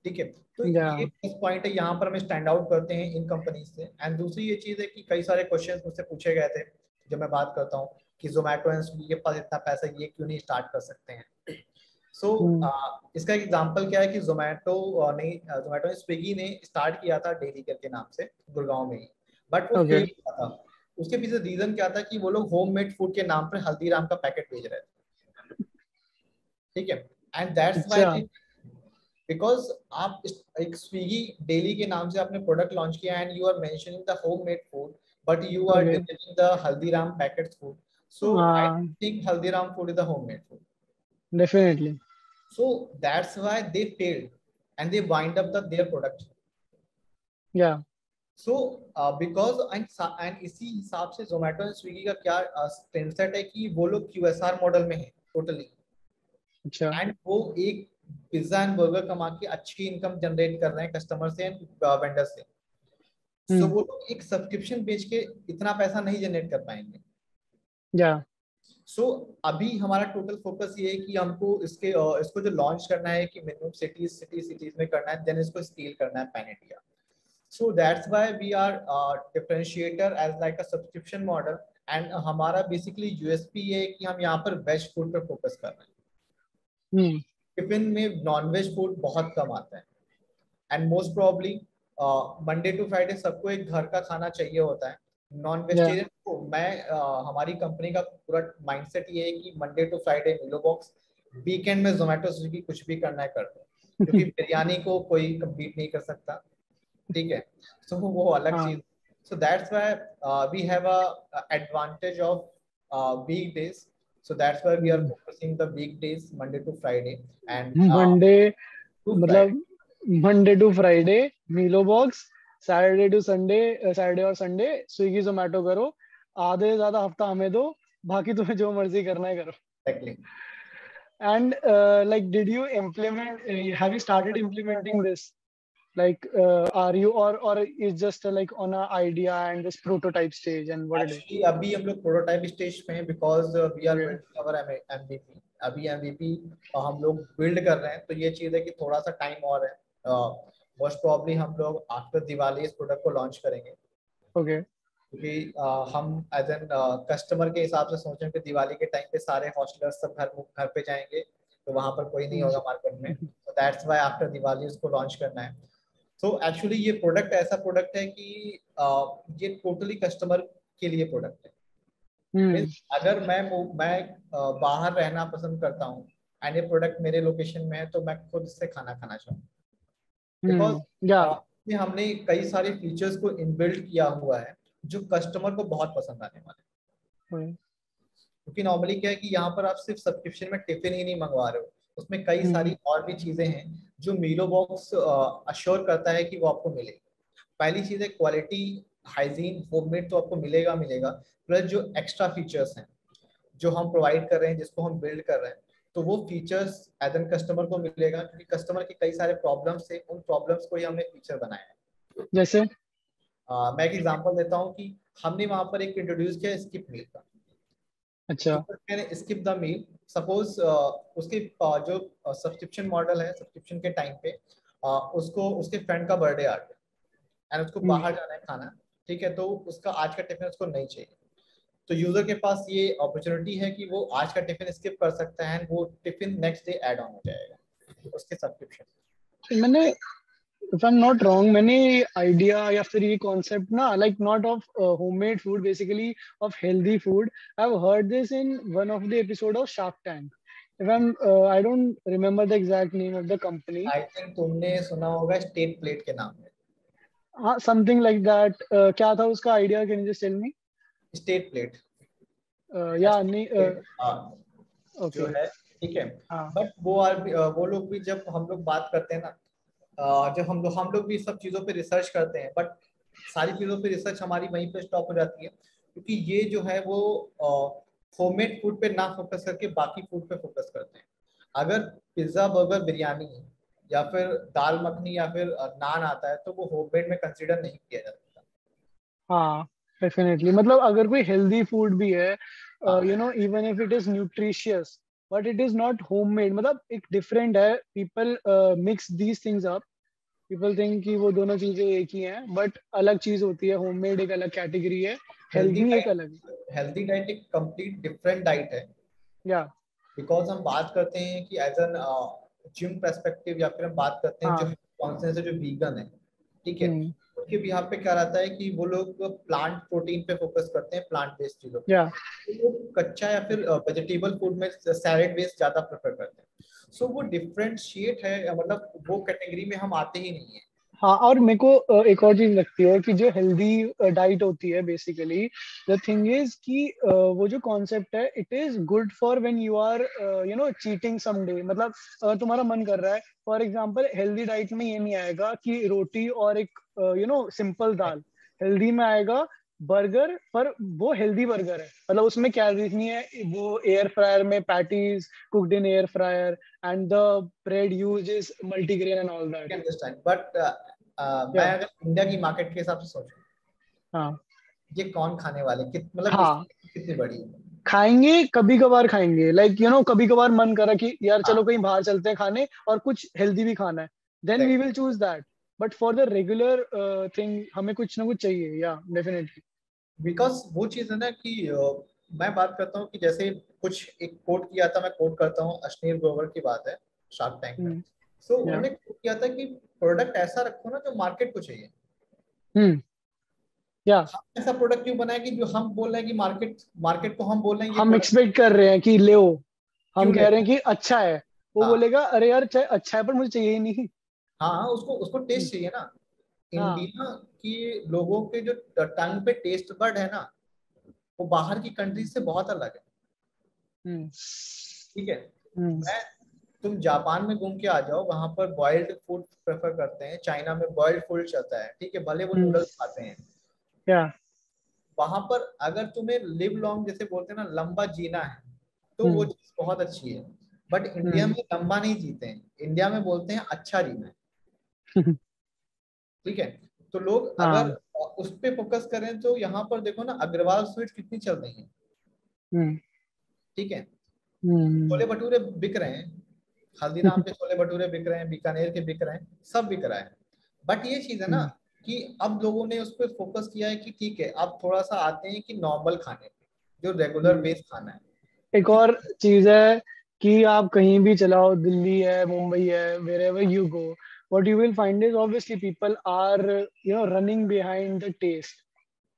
ठीक है। तो ये Yeah. प्लस पॉइंट है, यहाँ पर हमें स्टैंड आउट करते हैं इन कंपनी से। एंड दूसरी ये चीज है कि कई सारे क्वेश्चंस मुझसे पूछे गए थे जब मैं बात करता हूँ कि जोमेटो एंड स्विगी के पास इतना पैसा, ये क्यों नहीं स्टार्ट कर सकते हैं। सो हम्म। इसका एक एग्जांपल क्या है कि जोमेटो ने स्विगी ने स्टार्ट किया था डेली करके नाम से गुड़गांव में ही, बट वो फेल Okay. हुआ था। उसके पीछे रीजन क्या था कि वो लोग होममेड फूड के नाम पर हल्दीराम का पैकेट भेज रहे थे, ठीक है। एंड दैट्स अच्छा। व्हाई, बिकॉज आप एक स्विगी डेली के नाम से आपने प्रोडक्ट लॉन्च किया and you are mentioning the homemade food, but you are Okay. Delivering the Haldiram packet food, so I हाँ, think Haldiram food is the homemade food. definitely. So that's why they failed and they wind up their production. Yeah. So because and इसी हिसाब से Zomato and Swiggy का क्या trend set है कि वो लोग QSR मॉडल में है टोटली, अच्छा। एंड वो एक पिज्जा एंड बर्गर कमा के अच्छी इनकम जनरेट कर रहे हैं कस्टमर से एंड वेंडर से। सो वो लोग एक सब्सक्रिप्शन बेच के इतना पैसा नहीं जनरेट कर पाएंगे। Yeah. सो अभी हमारा टोटल फोकस ये है कि हमको इसको जो लॉन्च करना है कि मिनिमम सिटीज में करना है, देन इसको स्केल करना है pan India. So that's why we are differentiator as like a subscription model, and हमारा बेसिकली यूएसपी ये है कि हम यहाँ पर वेज फूड पर फोकस कर रहे हैं। टिफिन में नॉन वेज फूड बहुत कम आता है, and most probably Monday to Friday सबको एक घर का खाना चाहिए होता है। Non Yeah. वेजिटेरियन को हमारी कंपनी का पूरा माइंडसेट ये है कि मंडे टू फ्राइडे मिलो बॉक्स, वीकेंड में जोमेटो स्विगी कुछ भी करना है कर दो, क्योंकि बिरयानी को कोई कम्पीट नहीं कर सकता, ठीक है। सो वो अलग हाँ। चीज। So that's why we have a advantage of week days, so that's why we are focusing the weekdays Monday to Friday and Monday, to Friday. मतलब Monday to Friday Mealo box, Saturday to Sunday, Saturday और Sunday Swiggy Zomato करो, आधे से ज्यादा हफ्ता हमें दो, बाकी तुम्हें जो मर्जी करना है करो। Exactly. And like, did you implement, have you started implementing this? Like, are you, or is just like on a idea and this prototype stage, and what it is? Actually अभी हम लोग प्रोटोटाइप स्टेज पे हैं, because we are Okay. Building our MVP. अभी MVP हम लोग build कर रहे हैं, तो ये चीज है कि थोड़ा सा टाइम और है। मोस्ट प्रोबेबली हम लोग आफ्टर दिवाली इस प्रोडक्ट को लॉन्च करेंगे, Okay. क्योंकि हम एज एन कस्टमर के हिसाब से सोच रहे हैं कि दिवाली के टाइम पे सारे हॉस्टलर्स सब घर पे जाएंगे, तो वहां पर कोई नहीं होगा मार्केट में, तो दैट्स व्हाई आफ्टर दिवाली उसको लॉन्च करना है। सो एक्चुअली ये प्रोडक्ट ऐसा प्रोडक्ट है कि ये टोटली कस्टमर के लिए प्रोडक्ट है। अगर मैं बाहर रहना पसंद करता हूँ एंड ये प्रोडक्ट मेरे लोकेशन में है, तो मैं खुद इससे खाना खाना चाहूँ, बिकॉज Yeah. हमने कई सारे फीचर्स को इनबिल्ट किया हुआ है जो कस्टमर को बहुत पसंद आने वाले हैं। क्योंकि नॉर्मली क्या है कि यहाँ पर आप सिर्फ सब्सक्रिप्शन में टिफिन ही नहीं मंगवा रहे हो, उसमें कई सारी और भी चीजें हैं जो मीलो बॉक्स अश्योर करता है कि वो आपको मिलेगी। पहली चीज है क्वालिटी, हाइजीन, होममेड तो आपको मिलेगा मिलेगा, प्लस जो एक्स्ट्रा फीचर्स हैं जो हम प्रोवाइड कर रहे हैं, जिसको हम बिल्ड कर रहे हैं, तो वो फीचर्स एज एन कस्टमर को मिलेगा, क्योंकि कस्टमर के कई सारे प्रॉब्लम्स थे, उन प्रॉब्लम्स को ही हमने फीचर बनाया है। जैसे? मैं एक एग्जांपल देता हूँ कि हमने वहां पर एक इंट्रोड्यूस किया स्किप मील का। अच्छा। Sugar can skip the meal. Suppose उसके जो सब्सक्रिप्शन मॉडल है, सब्सक्रिप्शन के टाइम पे उसको उसके फ्रेंड का बर्थडे आ गया एंड उसको हम्म। बाहर जाना है खाना, ठीक है, तो उसका आज का टिफिन उसको नहीं चाहिए। तो यूजर के पास ये अपॉर्चुनिटी है कि वो आज का टिफिन स्किप कर सकता है, वो tiffin next day add on हो जाएगा उसके सब्सक्रिप्शन। मैंने, if I am not wrong, मैंने आइडिया या फिर ये कॉन्सेप्ट ना, like not of homemade food, basically of healthy food, I have heard this in one of the episode of shark tank. If I am, I don't remember the exact name of the company. I think तुमने सुना होगा state plate के नाम में। हाँ, something like that. क्या था उसका idea, can you just tell me? State plate, या नहीं? जो ओके। है, ठीक है। हाँ। बट वो लोग भी, जब हम लोग बात करते हैं ना, जब हम लोग भी सब चीजों पे रिसर्च करते हैं, बट सारी चीजों पे रिसर्च हमारी वहीं पे स्टॉप हो जाती है, क्योंकि ये जो है वो होममेड फूड पे ना फोकस करके बाकी फूड पे फोकस करते हैं। अगर पिज्जा, बर्गर, बिरयानी या फिर दाल मखनी या फिर नान आता है तो वो होममेड में कंसिडर नहीं किया जाता। हाँ, डेफिनेटली। मतलब अगर कोई हेल्दी फूड भी है, हाँ, you know, even if it is nutritious, but it is not homemade, मतलब एक डिफरेंट है। People mix these things up. People think कि वो दोनों चीजें एक ही हैं, बट अलग चीज होती है। होममेड एक अलग कैटेगरी है, हेल्दी हेल्दी एक अलग। डाइट, हेल्दी डाइट एक कंप्लीट डिफरेंट डाइट है। या। बिकॉज हम बात करते हैं कि एज एन जिम पर्सपेक्टिव, या फिर हम बात करते हैं जो हाँ। कॉन्सेंस है जो वीगन है, ठीक है, हम्म। उनके भी यहाँ पे क्या रहता है कि वो लोग प्लांट प्रोटीन पे फोकस करते हैं, प्लांट बेस्ड चीजों पे। या। वो लोग कच्चा या फिर वेजिटेबल फूड में सैलेड बेस्ड ज्यादा प्रेफर करते हैं। सो वो डिफरेंशिएट है, मतलब वो कैटेगरी में हम आते ही नहीं है। हाँ, और मेरे को एक और चीज लगती है कि जो हेल्दी डाइट होती है, बेसिकली द थिंग इज कि वो जो कॉन्सेप्ट है, it is good for when you are, you know, cheating someday. मतलब अगर तुम्हारा मन कर रहा है, फॉर एग्जांपल, हेल्दी डाइट में ये नहीं आएगा कि रोटी और एक, you know, simple dal. Healthy में आएगा बर्गर, पर वो हेल्दी बर्गर है, मतलब उसमें कैलोरीज नहीं है, वो एयर फ्रायर में patties cooked in air fryer, and the bread use is multigrain and all that. Understand, but मैं या। अगर इंडिया की मार्केट के हिसाब से सोचूं, हाँ। ये कौन खाने वाले, मतलब हाँ, इसकी कितनी बड़ी है। खाएंगे, कभी कभार खाएंगे, लाइक यू नो, कभी कभार मन करा कि यार चलो हाँ, कहीं बाहर चलते हैं खाने, और कुछ हेल्दी भी खाना है, then we exactly. Will choose that. But for the regular thing हमें कुछ ना कुछ चाहिए, या डेफिनेटली। बिकॉज वो चीज है ना कि मैं बात करता हूँ कि जैसे कुछ एक कोट किया था, मैं कोट करता हूँ, अश्नीर ग्रोवर की बात है, शार्क टैंक में। हम्म। सो या। उन्होंने कोट किया था कि प्रोडक्ट ऐसा रखो ना जो मार्केट को चाहिए। हम्म। या। हम ऐसा प्रोडक्ट क्यों बनाए कि जो हम बोल रहे हैं कि मार्केट मार्केट को हम बोल रहे हैं ये हम प्रोडक्ट एक्सपेक्ट कर रहे हैं कि ले, हम क्यों ले कह रहे रहे हैं हैं। कि अच्छा है, वो हाँ, बोलेगा अरे यार चाहे अच्छा है पर मुझे चाहिए ही नहीं। हाँ, उसको उसको हम्म। टेस्ट चाहिए ना। हाँ। इंडिया की लोगों के जो टंग पे टेस्ट बर्ड है ना, वो बाहर की कंट्री से बहुत अलग है। हम्म। ठीक है, हम्म। मैं तुम जापान में घूम के आ जाओ, वहां पर बॉइल्ड फूड प्रेफर करते हैं, चाइना में बॉइल्ड फूड चलता है, ठीक है, भले वो हम्म। नूडल्स खाते हैं। या। वहां पर अगर तुम्हें लिव लॉन्ग जैसे बोलते हैं ना, लंबा जीना है, तो वो हम्म। चीज बहुत अच्छी है। बट इंडिया हम्म। में लंबा नहीं जीते हैं, इंडिया में बोलते हैं अच्छा जीना है। ठीक है, तो लोग अगर हाँ। उस पे फोकस करें तो यहाँ पर देखो ना, अग्रवाल स्वीट्स कितनी चल रही है। हम्म। ठीक है, हम्म। छोले भटूरे बिक रहे हैं, हल्दीराम के छोले भटूरे बिक रहे हैं, बीकानेर के बिक रहे हैं, सब बिक रहा है। बट ये चीज है ना हम्म। कि अब लोगों ने उस पर फोकस किया है कि ठीक है, अब थोड़ा सा आते हैं कि नॉर्मल खाने पे, जो रेगुलर हम्म। बेस्ड खाना है। एक कि और चीज है कि आप कहीं भी चलाओ, दिल्ली है, मुंबई है, wherever you go, what you will find is obviously people are, you know, running behind the taste.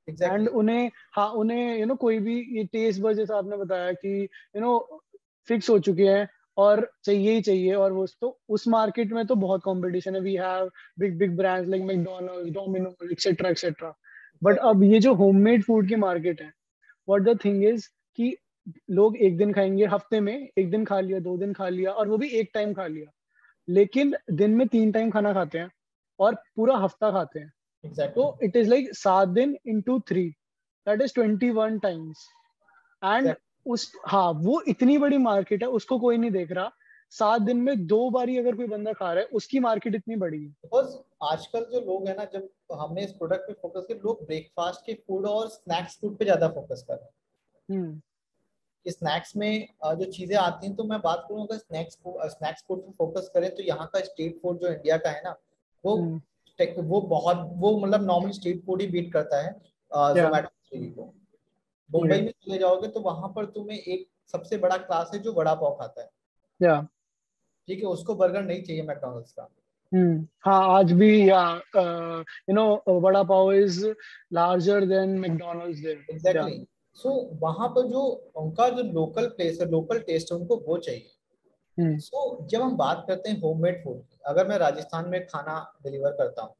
And exactly, उन्हें, हाँ, उन्हें, यू नो, कोई भी ये टेस्ट बस, जैसा आपने बताया कि यू नो फिक्स हो चुके हैं और चाहिए ही चाहिए, और वो तो उस मार्केट में तो बहुत कंपटीशन है। We have big big brands like McDonald's, Domino's, etcetera etcetera. But exactly. अब ये जो होममेड फूड की मार्केट है, व्हाट द थिंग इज कि लोग एक दिन खाएंगे, हफ्ते में एक दिन खा लिया, 2 दिन खा लिया, और वो भी एक टाइम खा लिया, लेकिन दिन में 3 टाइम खाना खाते हैं और पूरा हफ्ता खाते हैं। एग्जैक्टली। तो इट इज लाइक 7 दिन into 3, that is 21 times. And उस, हाँ, वो इतनी बड़ी मार्केट है, उसको कोई नहीं देख रहा। 7 दिन में 2 बारी अगर कोई बंदा खा रहा है, उसकी मार्केट इतनी बड़ी है। बिकॉज आजकल जो लोग है ना, जब हमने इस प्रोडक्ट पे फोकस किया, लोग ब्रेकफास्ट के फूड और स्नैक्स फूड पे ज्यादा फोकस कर रहे हैं। हम्म। स्नैक्स में जो चीजें आती हैं, तो मैं बात करूँ अगर स्नैक्स फूड पे फोकस करें तो यहाँ का स्ट्रीट फूड जो इंडिया का है ना, वो वो बहुत, वो मतलब नॉर्मल स्ट्रीट फूड ही बीट करता है या जोमेटो स्विगी को। मुंबई में चले जाओगे तो वहां पर तुम्हें एक सबसे बड़ा क्लास है जो वड़ा पाव खाता है, या ठीक है, उसको बर्गर नहीं चाहिए मैकडोनल्ड्स का। हाँ, आज भी या vada pav is larger than McDonald's there. Yeah exactly. So वहां पर जो उनका जो लोकल प्लेस है, लोकल टेस्ट है, उनको वो चाहिए। सो जब हम बात करते हैं होममेड फूड की, अगर मैं राजस्थान में खाना डिलीवर करता हूँ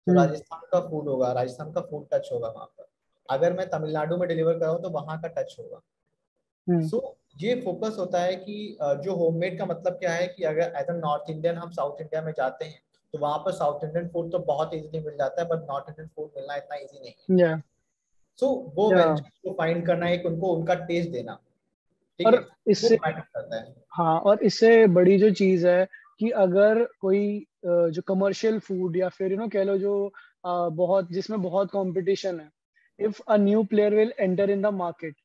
तो राजस्थान का फूड होगा, राजस्थान का फूड टच होगा वहां पर। अगर मैं तमिलनाडु में डिलीवर कर रहा हूँ तो वहां का टच होगा। सो ये फोकस होता है कि जो होममेड का मतलब क्या है कि अगर एज अ नॉर्थ इंडियन हम साउथ इंडिया में जाते हैं तो वहां पर साउथ इंडियन फूड तो बहुत इजीली मिल जाता है, बट नॉर्थ इंडियन फूड मिलना इतना इजी नहीं है। या सो वो या वेंचर को फाइंड करना, एक उनको उनका टेस्ट देना, ठीक है, और वो इससे मैटर करता है। हाँ, और इससे बड़ी जो चीज है कि अगर कोई जो कमर्शियल फूड या फिर कह लो जो बहुत जिसमें बहुत कंपटीशन है, if a new player will enter in the market,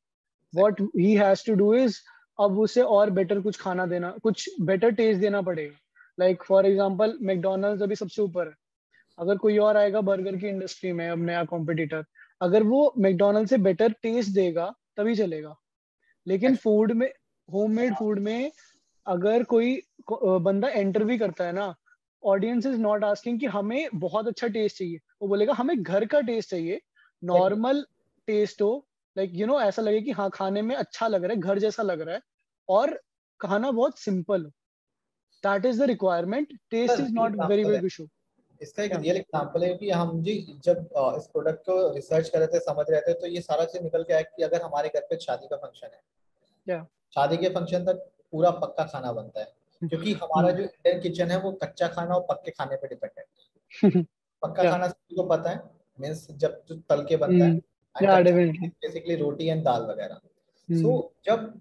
what he has to do is, अब उसे और बेटर कुछ खाना देना, कुछ बेटर टेस्ट देना पड़ेगा। लाइक फॉर एग्जांपल मैकडोनल्ड्स अभी सबसे ऊपर है, अगर कोई और आएगा बर्गर की इंडस्ट्री में, अब नया कॉम्पिटिटर, अगर वो मैकडोनल्ड से बेटर टेस्ट देगा तभी चलेगा। लेकिन फूड में, होममेड फूड में, अगर कोई बंदा एंटर भी करता है ना, ऑडियंस इज नॉट आस्किंग कि हमें बहुत अच्छा टेस्ट चाहिए, वो बोलेगा हमें घर का टेस्ट चाहिए, Exactly. नॉर्मल टेस्ट हो, लाइक ऐसा लगे कि हाँ खाने में अच्छा लग रहा है, घर जैसा लग रहा है, और खाना बहुत सिंपल हो। That is the requirement, taste is not very example है, बिग इशू। इसका एक क्या? रियल एग्जांपल है कि हम जी जब इस प्रोडक्ट को रिसर्च कर रहे थे, समझ रहे थे, तो ये सारा चीज निकल के आया कि अगर हमारे घर पे शादी का फंक्शन है, क्या? शादी के फंक्शन तक पूरा पक्का खाना बनता है, क्योंकि हमारा जो इंडियन किचन है वो कच्चा खाना और पक्के खाने पे डिपेंडेंट है। पक्का क्या? खाना सभी को पता है, मीन्स जब जो तल के बनता है, एंड या कच्चा डेफिनेटली। बेसिकली रोटी एंड दाल वगैरह। सो जब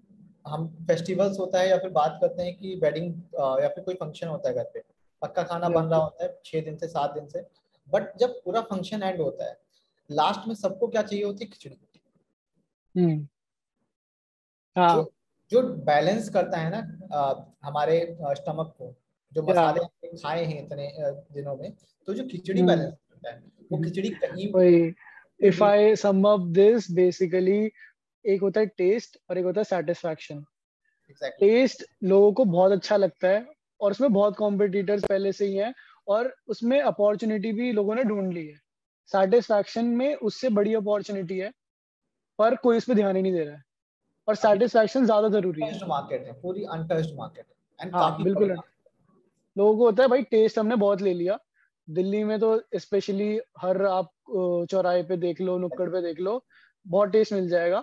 हम फेस्टिवल्स होता है या फिर बात करते हैं कि वेडिंग या फिर कोई फंक्शन होता है घर पे, पक्का खाना या बन रहा होता है 6 दिन से 7 दिन से। बट जब पूरा फंक्शन एंड होता है, लास्ट में सबको क्या चाहिए होती है? खिचड़ी। जो हाँ। जो बैलेंस करता है ना हमारे स्टमक को, जो या मसाले हमने खाए हैं इतने दिनों में, तो जो खिचड़ी बैलेंस करता है, वो खिचड़ी कहीं वही, पे इफ भी। आई सम अप दिस बेसिकली, एक होता है टेस्ट और एक होता है सेटिस्फैक्शन। एग्जैक्टली। टेस्ट लोगों को बहुत अच्छा लगता है, और उसमें बहुत कॉम्पिटिटर्स पहले से ही हैं, और उसमें अपॉर्चुनिटी भी लोगों ने ढूंढ ली है। सेटिस्फैक्शन में उससे बड़ी अपॉर्चुनिटी है, पर कोई उस पर ध्यान ही नहीं दे रहा है, और अभी सेटिस्फैक्शन ज्यादा जरूरी है। अनटच्ड मार्केट है, पूरी अनटच्ड मार्केट है, एंड हाँ काफी बड़ी बिल्कुल। market लोगों को होता है भाई टेस्ट हमने बहुत ले लिया, दिल्ली में तो स्पेशली, हर आप चौराहे पे देख लो, है। नुक्कड़ पे देख लो, बहुत टेस्ट मिल जाएगा,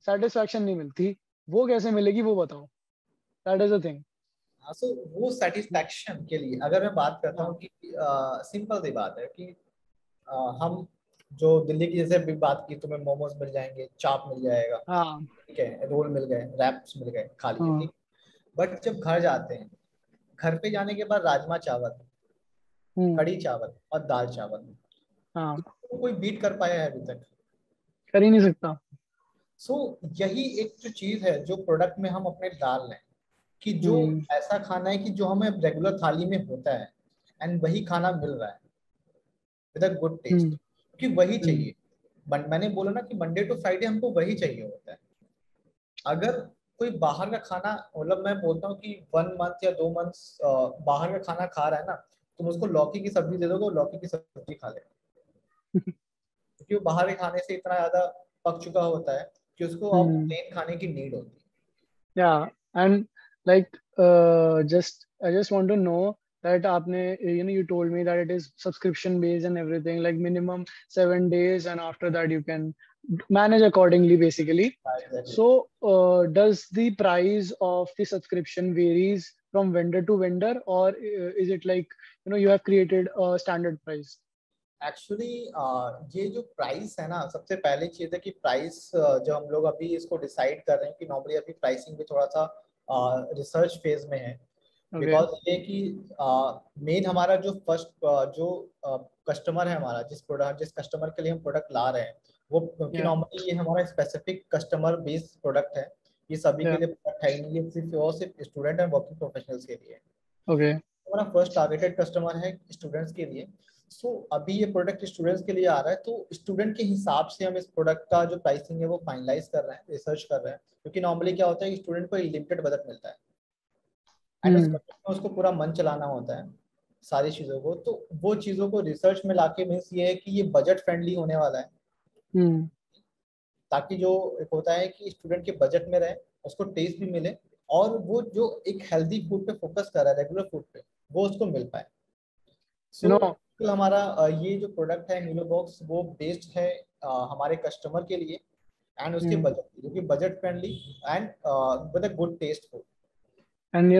सेटिस्फैक्शन नहीं मिलती। वो कैसे मिलेगी वो बताओ, दैट इज द थिंग। हाँ, सो वो सेटिस्फैक्शन के लिए अगर मैं बात करता हाँ। हूँ कि सिंपल सी बात है कि हम जो दिल्ली की जैसे भी बात की, तुम्हें मोमोज मिल जाएंगे, चाप मिल जाएगा, हाँ। ठीक है, रोल मिल गए, रैप्स मिल गए, खा लिए, हाँ। ठीक। बट जब घर जाते हैं, घर पे जाने के बाद राजमा चावल, हम्म। कढ़ी चावल और दाल चावल, हाँ, इसको कोई बीट कर पाया है अभी तक? कर ही नहीं सकता। सो यही एक जो चीज है जो प्रोडक्ट में हम अपने डाल रहे हैं, कि जो हम्म। ऐसा खाना है कि जो हमें रेगुलर थाली में होता है, एंड वही खाना मिल रहा है विद अ गुड टेस्ट, हम्म। क्योंकि वही हम्म। चाहिए। मैंने बोला ना कि मंडे टू फ्राइडे हमको वही चाहिए होता है। अगर कोई बाहर का खाना, मतलब मैं बोलता हूँ कि 1 मंथ या 2 मंथ बाहर का खाना खा रहा है ना, तुम उसको लौकी की सब्जी दे दोगे, वो लौकी की सब्जी खा लेगा, क्योंकि वो बाहर के खाने से इतना ज्यादा पक चुका होता है कि उसको अब हम्म। प्लेन खाने की नीड होती Yeah, and like just I just want to know that आपने, you told me that it is subscription based and everything, like minimum 7 days, and after that you can manage accordingly basically. है। So does the price of the subscription varies from vendor to vendor, or is it like you have created a standard price? Actually ये जो price है ना, सबसे पहली चीज है कि प्राइस जो हम लोग अभी इसको डिसाइड कर रहे हैं, कि नॉर्मली अभी प्राइसिंग भी थोड़ा सा रिसर्च फेज में है। Okay. बिकॉज ये कि मेन हमारा जो फर्स्ट जो कस्टमर है हमारा, जिस कस्टमर के लिए हम प्रोडक्ट ला रहे हैं, वो क्योंकि Yeah. नॉर्मली ये हमारा स्पेसिफिक कस्टमर बेस्ड प्रोडक्ट है, ये सभी के Yeah. लिए प्रोडक्ट है नहीं, ये सिर्फ और सिर्फ स्टूडेंट एंड वर्किंग प्रोफेशनल्स के लिए। Okay. हमारा फर्स्ट टारगेटेड कस्टमर है स्टूडेंट्स के लिए। सो अभी ये प्रोडक्ट स्टूडेंट्स के लिए आ रहा है, तो स्टूडेंट के हिसाब से हम इस प्रोडक्ट का जो प्राइसिंग है वो फाइनलाइज कर रहे हैं, रिसर्च कर रहे हैं। क्योंकि नॉर्मली क्या होता है कि स्टूडेंट को लिमिटेड बजट मिलता है एंड उस Hmm. बजट में उसको पूरा मन चलाना होता है सारी चीज़ों को। तो वो चीज़ों को रिसर्च में लाके मीन्स ये है कि ये बजट फ्रेंडली होने वाला है, Hmm. ताकि जो एक होता है कि स्टूडेंट के बजट में रहे, उसको टेस्ट भी मिले, और वो जो एक हेल्दी फूड पे फोकस कर रहा है, रेगुलर फूड पे, वो उसको मिल पाए। You सो know, हमारा ये जो प्रोडक्ट है मीलो बॉक्स, वो बेस्ड है हमारे कस्टमर के लिए एंड उसके hmm. बजट, जो कि budget friendly and with a good taste food. And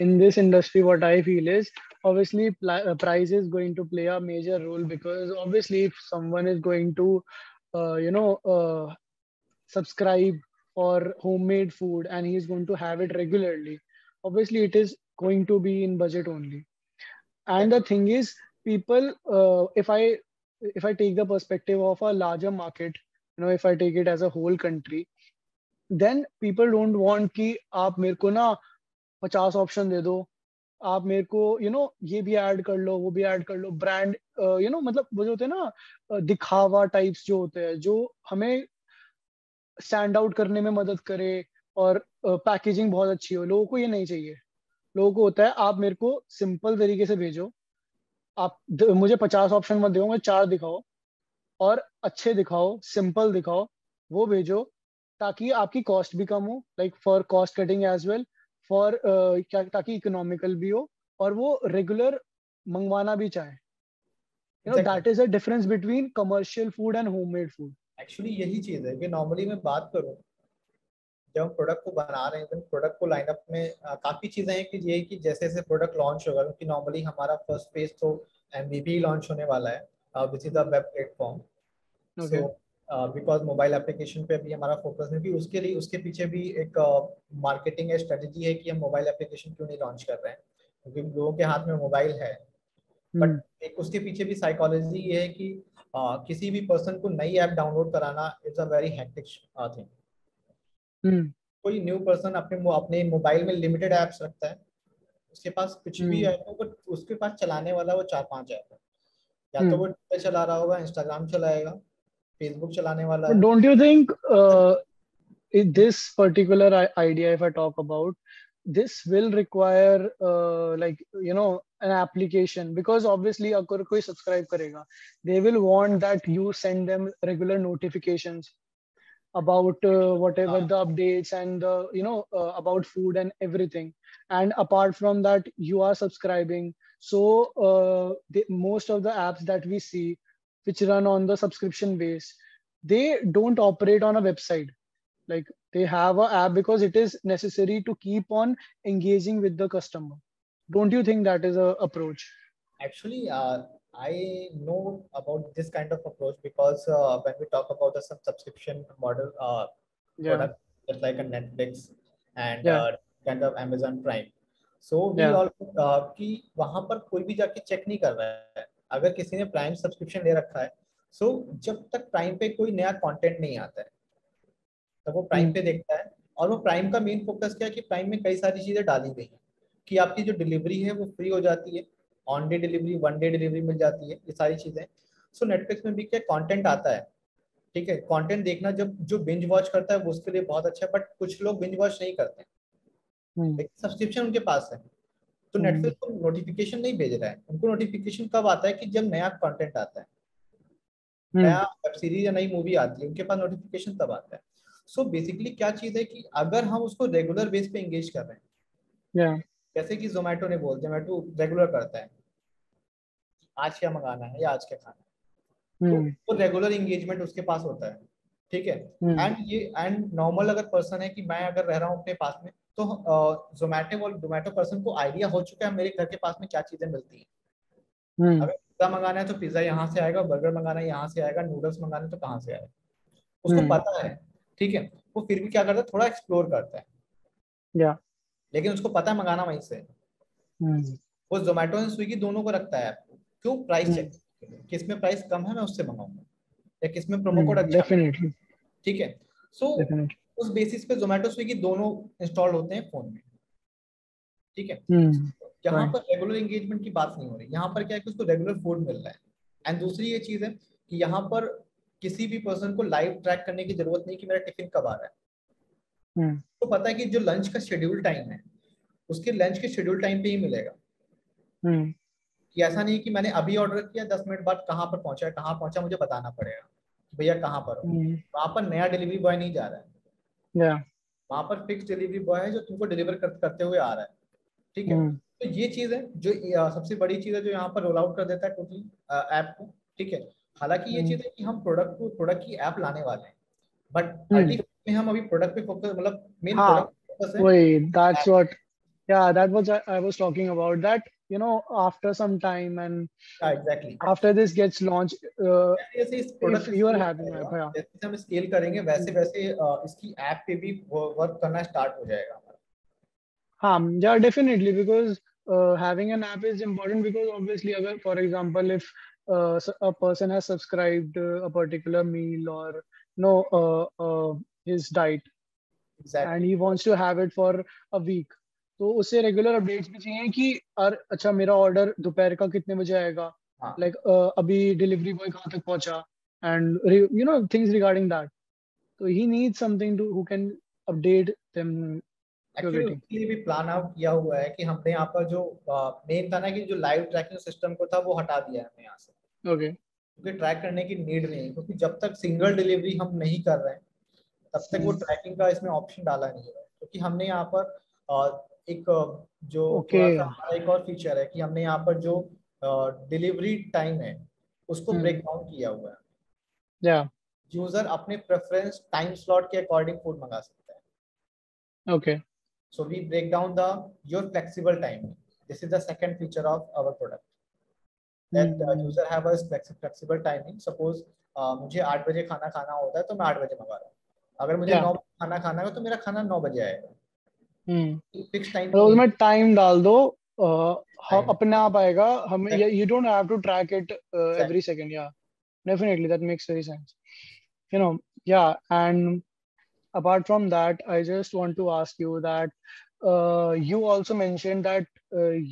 in this industry, what I feel is obviously price is going to play a major role, because obviously if someone is going to, subscribe for homemade food and he's going to have it regularly, obviously it is going to be in budget only. And the thing is, people, if I take the perspective of a larger market, if I take it as a whole country, then people don't want कि आप मेरे को ना 50 option दे दो, आप मेरे को ये भी ऐड कर लो, वो भी ऐड कर लो, ब्रांड, मतलब वो जो होते हैं ना, दिखावा टाइप्स जो होते हैं, जो हमें स्टैंड आउट करने में मदद करे, और पैकेजिंग बहुत अच्छी हो। लोगों को ये नहीं चाहिए। लोगों को होता है आप मेरे को सिंपल तरीके से भेजो, आप मुझे 50 ऑप्शन मत दो, मुझे 4 दिखाओ, और अच्छे दिखाओ, सिंपल दिखाओ, वो भेजो, ताकि आपकी कॉस्ट भी कम हो, like for cost cutting edge well, for क्या, ताकि इकोनॉमिकल भी हो, और वो रेगुलर मंगवाना भी चाहे। Exactly, that is a difference between commercial food and homemade food. Actually यही चीज़ है कि नॉर्मली मैं बात करूँ, जब हम प्रोडक्ट को बना रहे हैं तो प्रोडक्ट को लाइनअप में काफ़ी चीज़ें हैं कि ये कि जैसे जैसे प्रोडक्ट लॉन्च होगा, क्योंकि नॉर्मली हमारा फर्स्ट फेज तो MVP लॉन्च होने वाला है which is the web platform. Okay. So because mobile application पे भी हमारा फोकस है, कि उसके लिए उसके पीछे भी एक मार्केटिंग स्ट्रेटेजी है कि हम मोबाइल एप्लीकेशन क्यों नहीं लॉन्च कर रहे हैं, क्योंकि लोगों के हाथ में मोबाइल है। बट एक उसके पीछे भी साइकोलॉजी ये है कि किसी भी पर्सन को नई ऐप डाउनलोड कराना it's a very hectic thing. कोई न्यू पर्सन अपने अपने मोबाइल में लिमिटेड ऐप्स रखता है, उसके पास कुछ भी ऐप हो बट उसके पास चलाने वाला वो 4-5 ऐप है। या तो वो ट्विटर चला रहा होगा, इंस्टाग्राम चलाएगा, फेसबुक चलाने वाला But है। don't you think this particular idea, if I talk about, this will require an application, because obviously अगर कोई subscribe करेगा, they will want that you send them regular notifications about whatever हाँ, the updates and about food and everything. And apart from that, you are subscribing, so most of the apps that we see which run on the subscription base, they don't operate on a website. Like, they have a app because it is necessary to keep on engaging with the customer. Don't you think that is a approach? actually, I know about this kind of approach because when we talk about the subscription model Yeah. product, just like a Netflix and Yeah. kind of Amazon Prime, so we Yeah. all कि वहां पर कोई भी जाके check नहीं कर रहा है अगर किसी ने प्राइम सब्सक्रिप्शन ले रखा है। सो जब तक प्राइम पे कोई नया कंटेंट नहीं आता है तब वो प्राइम Hmm. पे देखता है। और वो प्राइम का मेन फोकस क्या है कि प्राइम में कई सारी चीजें डाली गई हैं कि आपकी जो डिलीवरी है वो फ्री हो जाती है, on day delivery, 1 day delivery मिल जाती है, ये सारी चीजें। सो नेटफ्लिक्स में भी क्या कंटेंट आता है, ठीक है, कंटेंट देखना जब जो बिंज वॉच करता है वो उसके लिए बहुत अच्छा है, बट कुछ लोग बिंज वॉच नहीं करते हैं, Hmm. लेकिन सब्सक्रिप्शन उनके पास है। तो Hmm. नेटफ्लिक्स को नोटिफिकेशन नहीं भेज रहा है, उनको नोटिफिकेशन कब आता है कि जब नया कंटेंट आता है, Hmm. नया वेब सीरीज या नई मूवी आती है, उनके पास नोटिफिकेशन तब आता है। सो बेसिकली क्या चीज है कि अगर हम उसको रेगुलर बेस पे एंगेज कर रहे हैं, Yeah. जैसे कि जोमेटो ने बोल, जोमेटो रेगुलर करता है आज क्या मंगाना है या आज क्या खाना है, तो Hmm. वो रेगुलर एंगेजमेंट उसके पास होता है, ठीक है। Hmm. एंड नॉर्मल अगर पर्सन है कि मैं अगर रह रहा हूँ अपने पास में, तो जोमेटो पर्सन को आइडिया हो चुका है मेरे घर के पास में क्या चीजें मिलती हैं। Hmm. अगर पिज्जा मंगाना है तो पिज्जा यहाँ से आएगा, बर्गर मंगाना है यहाँ से आएगा, नूडल्स मंगाना है तो कहाँ से आएगा, उसको Hmm. पता है, ठीक है। वो फिर भी क्या करता है, थोड़ा एक्सप्लोर करता है, Yeah. लेकिन उसको पता है मंगाना वहीं से है। Hmm. वो जोमेटो एंड स्विगी दोनों को रखता है आपको, क्यों, प्राइस Hmm. चेक, किसमें प्राइस कम है मैं उससे मंगाऊंगा, या किसमें प्रोमो कोड Hmm. अच्छा है, Definitely. ठीक है। सो Definitely. उस बेसिस पे जोमेटो स्विगी दोनों इंस्टॉल होते हैं फोन में, ठीक है। यहाँ right. पर रेगुलर एंगेजमेंट की बात नहीं हो रही, यहाँ पर क्या है कि उसको रेगुलर फूड मिल रहा है। एंड दूसरी ये चीज है कि यहाँ पर किसी भी पर्सन को लाइव ट्रैक करने की जरूरत नहीं कि मेरा टिफिन कब आ रहा है। तो पता है कि जो लंच का शेड्यूल टाइम है उसके लंच के शेड्यूल टाइम पे ही मिलेगा, कि ऐसा नहीं कि मैंने अभी ऑर्डर किया 10 मिनट बाद कहाँ पर पहुंचा है, कहाँ पहुंचा मुझे बताना पड़ेगा कि भैया कहाँ पर हो। वहां पर नया डिलीवरी बॉय नहीं जा रहा है, Yeah. वहां पर फिक्स डिलीवरी बॉय है जो तुमको डिलीवर करते हुए आ रहा है, ठीक है। तो ये चीज है जो सबसे बड़ी चीज है जो यहाँ पर रोल आउट कर देता है टोटली ऐप को, ठीक है। हालांकि ये चीज है कि हम प्रोडक्ट की ऐप लाने वाले हैं, बट अल्टीमेटली हम अभी प्रोडक्ट पे फोकस, मतलब मेन हाँ, प्रोडक्ट फोकस है। वही, that's app। what, yeah, that was I was talking about, that after some time and हाँ exactly, after this gets launched, जैसे इस if product you are scale having करेगा, app, yeah. जैसे हम scale करेंगे वैसे वैसे इसकी ऐप पे भी वर्क करना स्टार्ट हो जाएगा हमारा। Yeah, definitely, because having an app is important, because obviously, agar, for example, if a person has subscribed a particular meal or his diet, and exactly he wants to have it for a week, तो उससे regular updates भी चाहिए कि अच्छा, मेरा order दोपहर का कितने बजे आएगा, हाँ। लाइक अभी डिलीवरी बॉय कहाँ तक पहुंचा, एंड थिंग्स रिगार्डिंग दैट, तो he needs something to who can update them actually quickly. उसके लिए भी प्लान आउट किया हुआ है कि हमने यहाँ पर जो मेन था ना कि जो लाइव ट्रैकिंग सिस्टम को था वो हटा दिया है हमने यहाँ से, ओके. क्योंकि ट्रैक करने की नीड नहीं है, क्योंकि जब तक सिंगल डिलीवरी हम नहीं कर रहे हैं तब तक वो ट्रैकिंग का इसमें ऑप्शन डाला नहीं है। क्योंकि हमने यहाँ पर एक जो ओके. थोड़ा सा हमारा एक और फीचर है कि हमने यहाँ पर जो डिलीवरी टाइम है उसको ब्रेक डाउन किया हुआ है। या. यूजर अपने प्रेफरेंस टाइम स्लॉट के अकॉर्डिंग फूड मंगा सकता है। Okay. So we break down your flexible timing. This is the second feature of our product. That user have a flexible timing. Suppose मुझे 8 बजे खाना खाना होता है तो मैं 8 बजे मंगा रहा हूँ। अगर मुझे 9 बजे खाना खाना है तो मेरा खाना 9 बजे आएगा। फिक्स टाइम तो की नहीं उसमें टाइम डाल दो, time है। अपने आप आएगा, हमें Exactly. you don't have to track it every Exactly. second. Yeah, definitely, that makes very sense. Yeah, and apart from that, I just want to ask you that you also mentioned that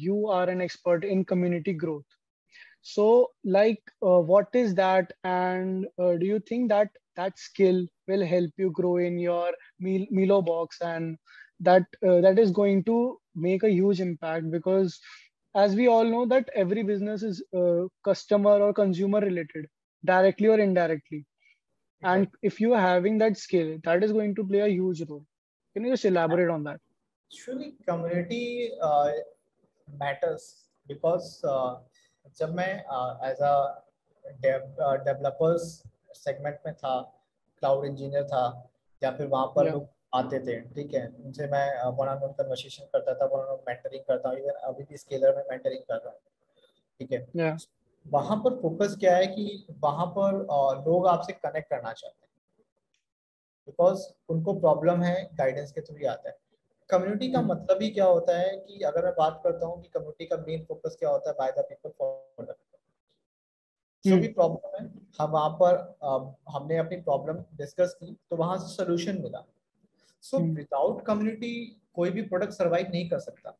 you are an expert in community growth. So, like, what is that, and do you think that that skill will help you grow in your Milo box, and that is going to make a huge impact? Because, as we all know, that every business is customer or consumer related, directly or indirectly. And Exactly. if you are having that skill, that is going to play a huge role. Can you just elaborate on that? Actually, community matters because जब मैं as a developers segment में था, cloud engineer था, या फिर वहाँ पर Yeah. लोग आते थे, ठीक है, उनसे मैं वन ऑन वन कन्वर्सेशन करता था, वन ऑन वन मेंटरिंग करता हूँ, इवन अभी भी स्केलर में मेंटरिंग कर रहा हूँ, ठीक है। Yeah. वहाँ पर फोकस क्या है कि वहाँ पर लोग आपसे कनेक्ट करना चाहते हैं बिकॉज उनको प्रॉब्लम है, गाइडेंस के थ्रू आता है। कम्युनिटी का मतलब ही क्या होता है कि अगर मैं बात करता हूँ कि कम्युनिटी का मेन फोकस क्या होता है, by the people for the people. जो भी प्रॉब्लम है हम वहाँ पर हमने अपनी प्रॉब्लम डिस्कस की तो वहां से सोल्यूशन मिला। सो विदाउट कम्युनिटी कोई भी प्रोडक्ट सर्वाइव नहीं कर सकता।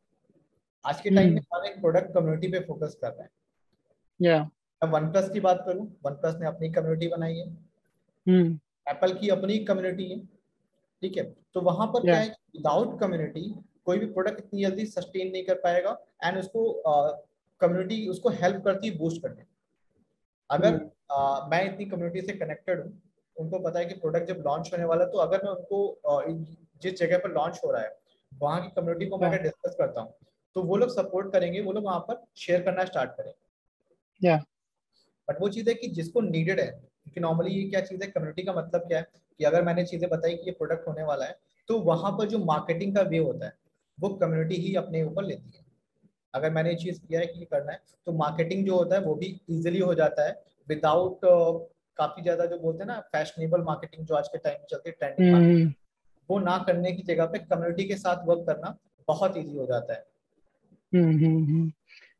आज के टाइम में हर एक प्रोडक्ट कम्युनिटी पे फोकस कर रहे हैं। Yeah. मैं वन प्लस की बात करूँ, वन प्लस ने अपनी कम्युनिटी बनाई है, एप्पल की अपनी कम्युनिटी है, ठीक है। तो वहां पर क्या Yeah. है, विदाउट कम्युनिटी कोई भी प्रोडक्ट इतनी जल्दी सस्टेन नहीं कर पाएगा एंड उसको कम्युनिटी उसको हेल्प करती है बूस्ट करने। अगर मैं इतनी कम्युनिटी से कनेक्टेड हूँ, उनको पता है कि प्रोडक्ट जब लॉन्च होने वाला है, तो अगर मैं उनको जिस जगह पर लॉन्च हो रहा है वहाँ की कम्युनिटी को मैं Yeah. अगर डिस्कस करता हूँ तो वो लोग सपोर्ट करेंगे, वो लोग वहाँ पर शेयर करना स्टार्ट करेंगे। Yeah. बट वो चीज़ है कि जिसको नीडेड है, क्योंकि नॉर्मली ये क्या चीज़ है, कम्युनिटी का मतलब क्या है कि अगर मैंने चीज़ें बताई कि ये प्रोडक्ट होने वाला है तो वहाँ पर जो मार्केटिंग का वे होता है वो कम्युनिटी ही अपने ऊपर लेती है। अगर मैंने ये चीज़ किया है कि ये करना है तो मार्केटिंग जो होता है वो भी इजीली हो जाता है विदाउट काफ़ी ज़्यादा जो बोलते हैं ना फैशनेबल मार्केटिंग जो आज के टाइम में चलती है, ट्रेंडिंग मार्केटिंग, वो ना करने की जगह पे कम्युनिटी के साथ वर्क करना बहुत ईजी हो जाता है।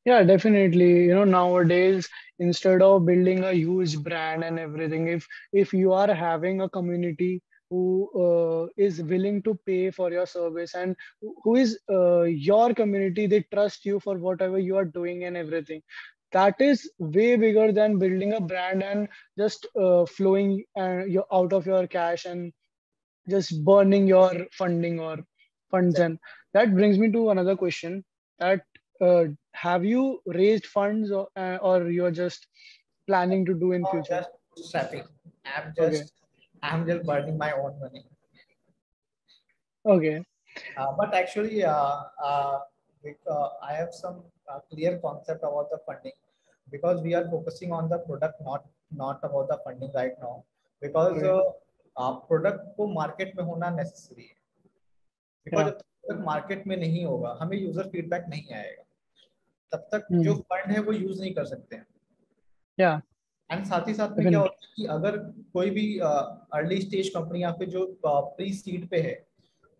Yeah, definitely. Nowadays, instead of building a huge brand and everything, if you are having a community who is willing to pay for your service, and who is your community. They trust you for whatever you are doing and everything. That is way bigger than building a brand and just flowing out of your cash and just burning your funding or funds. And that brings me to another question, that have you raised funds, or you're just planning to do in future? Just bootstrapping. I'm Okay. just I'm just burning my own money. Okay. But actually, I have some clear concept about the funding, because we are focusing on the product, not about the funding right now. Because Okay. Product को market में होना necessary है, because Yeah. जब तक market में नहीं होगा, हमें यूजर फीडबैक नहीं आएगा, तब तक जो Hmm. फंड है वो यूज नहीं कर सकते हैं. Yeah. एंड साथ ही साथ में क्या Definitely. होता है कि अगर कोई भी अर्ली स्टेज कंपनी या फिर जो प्री सीड पे है,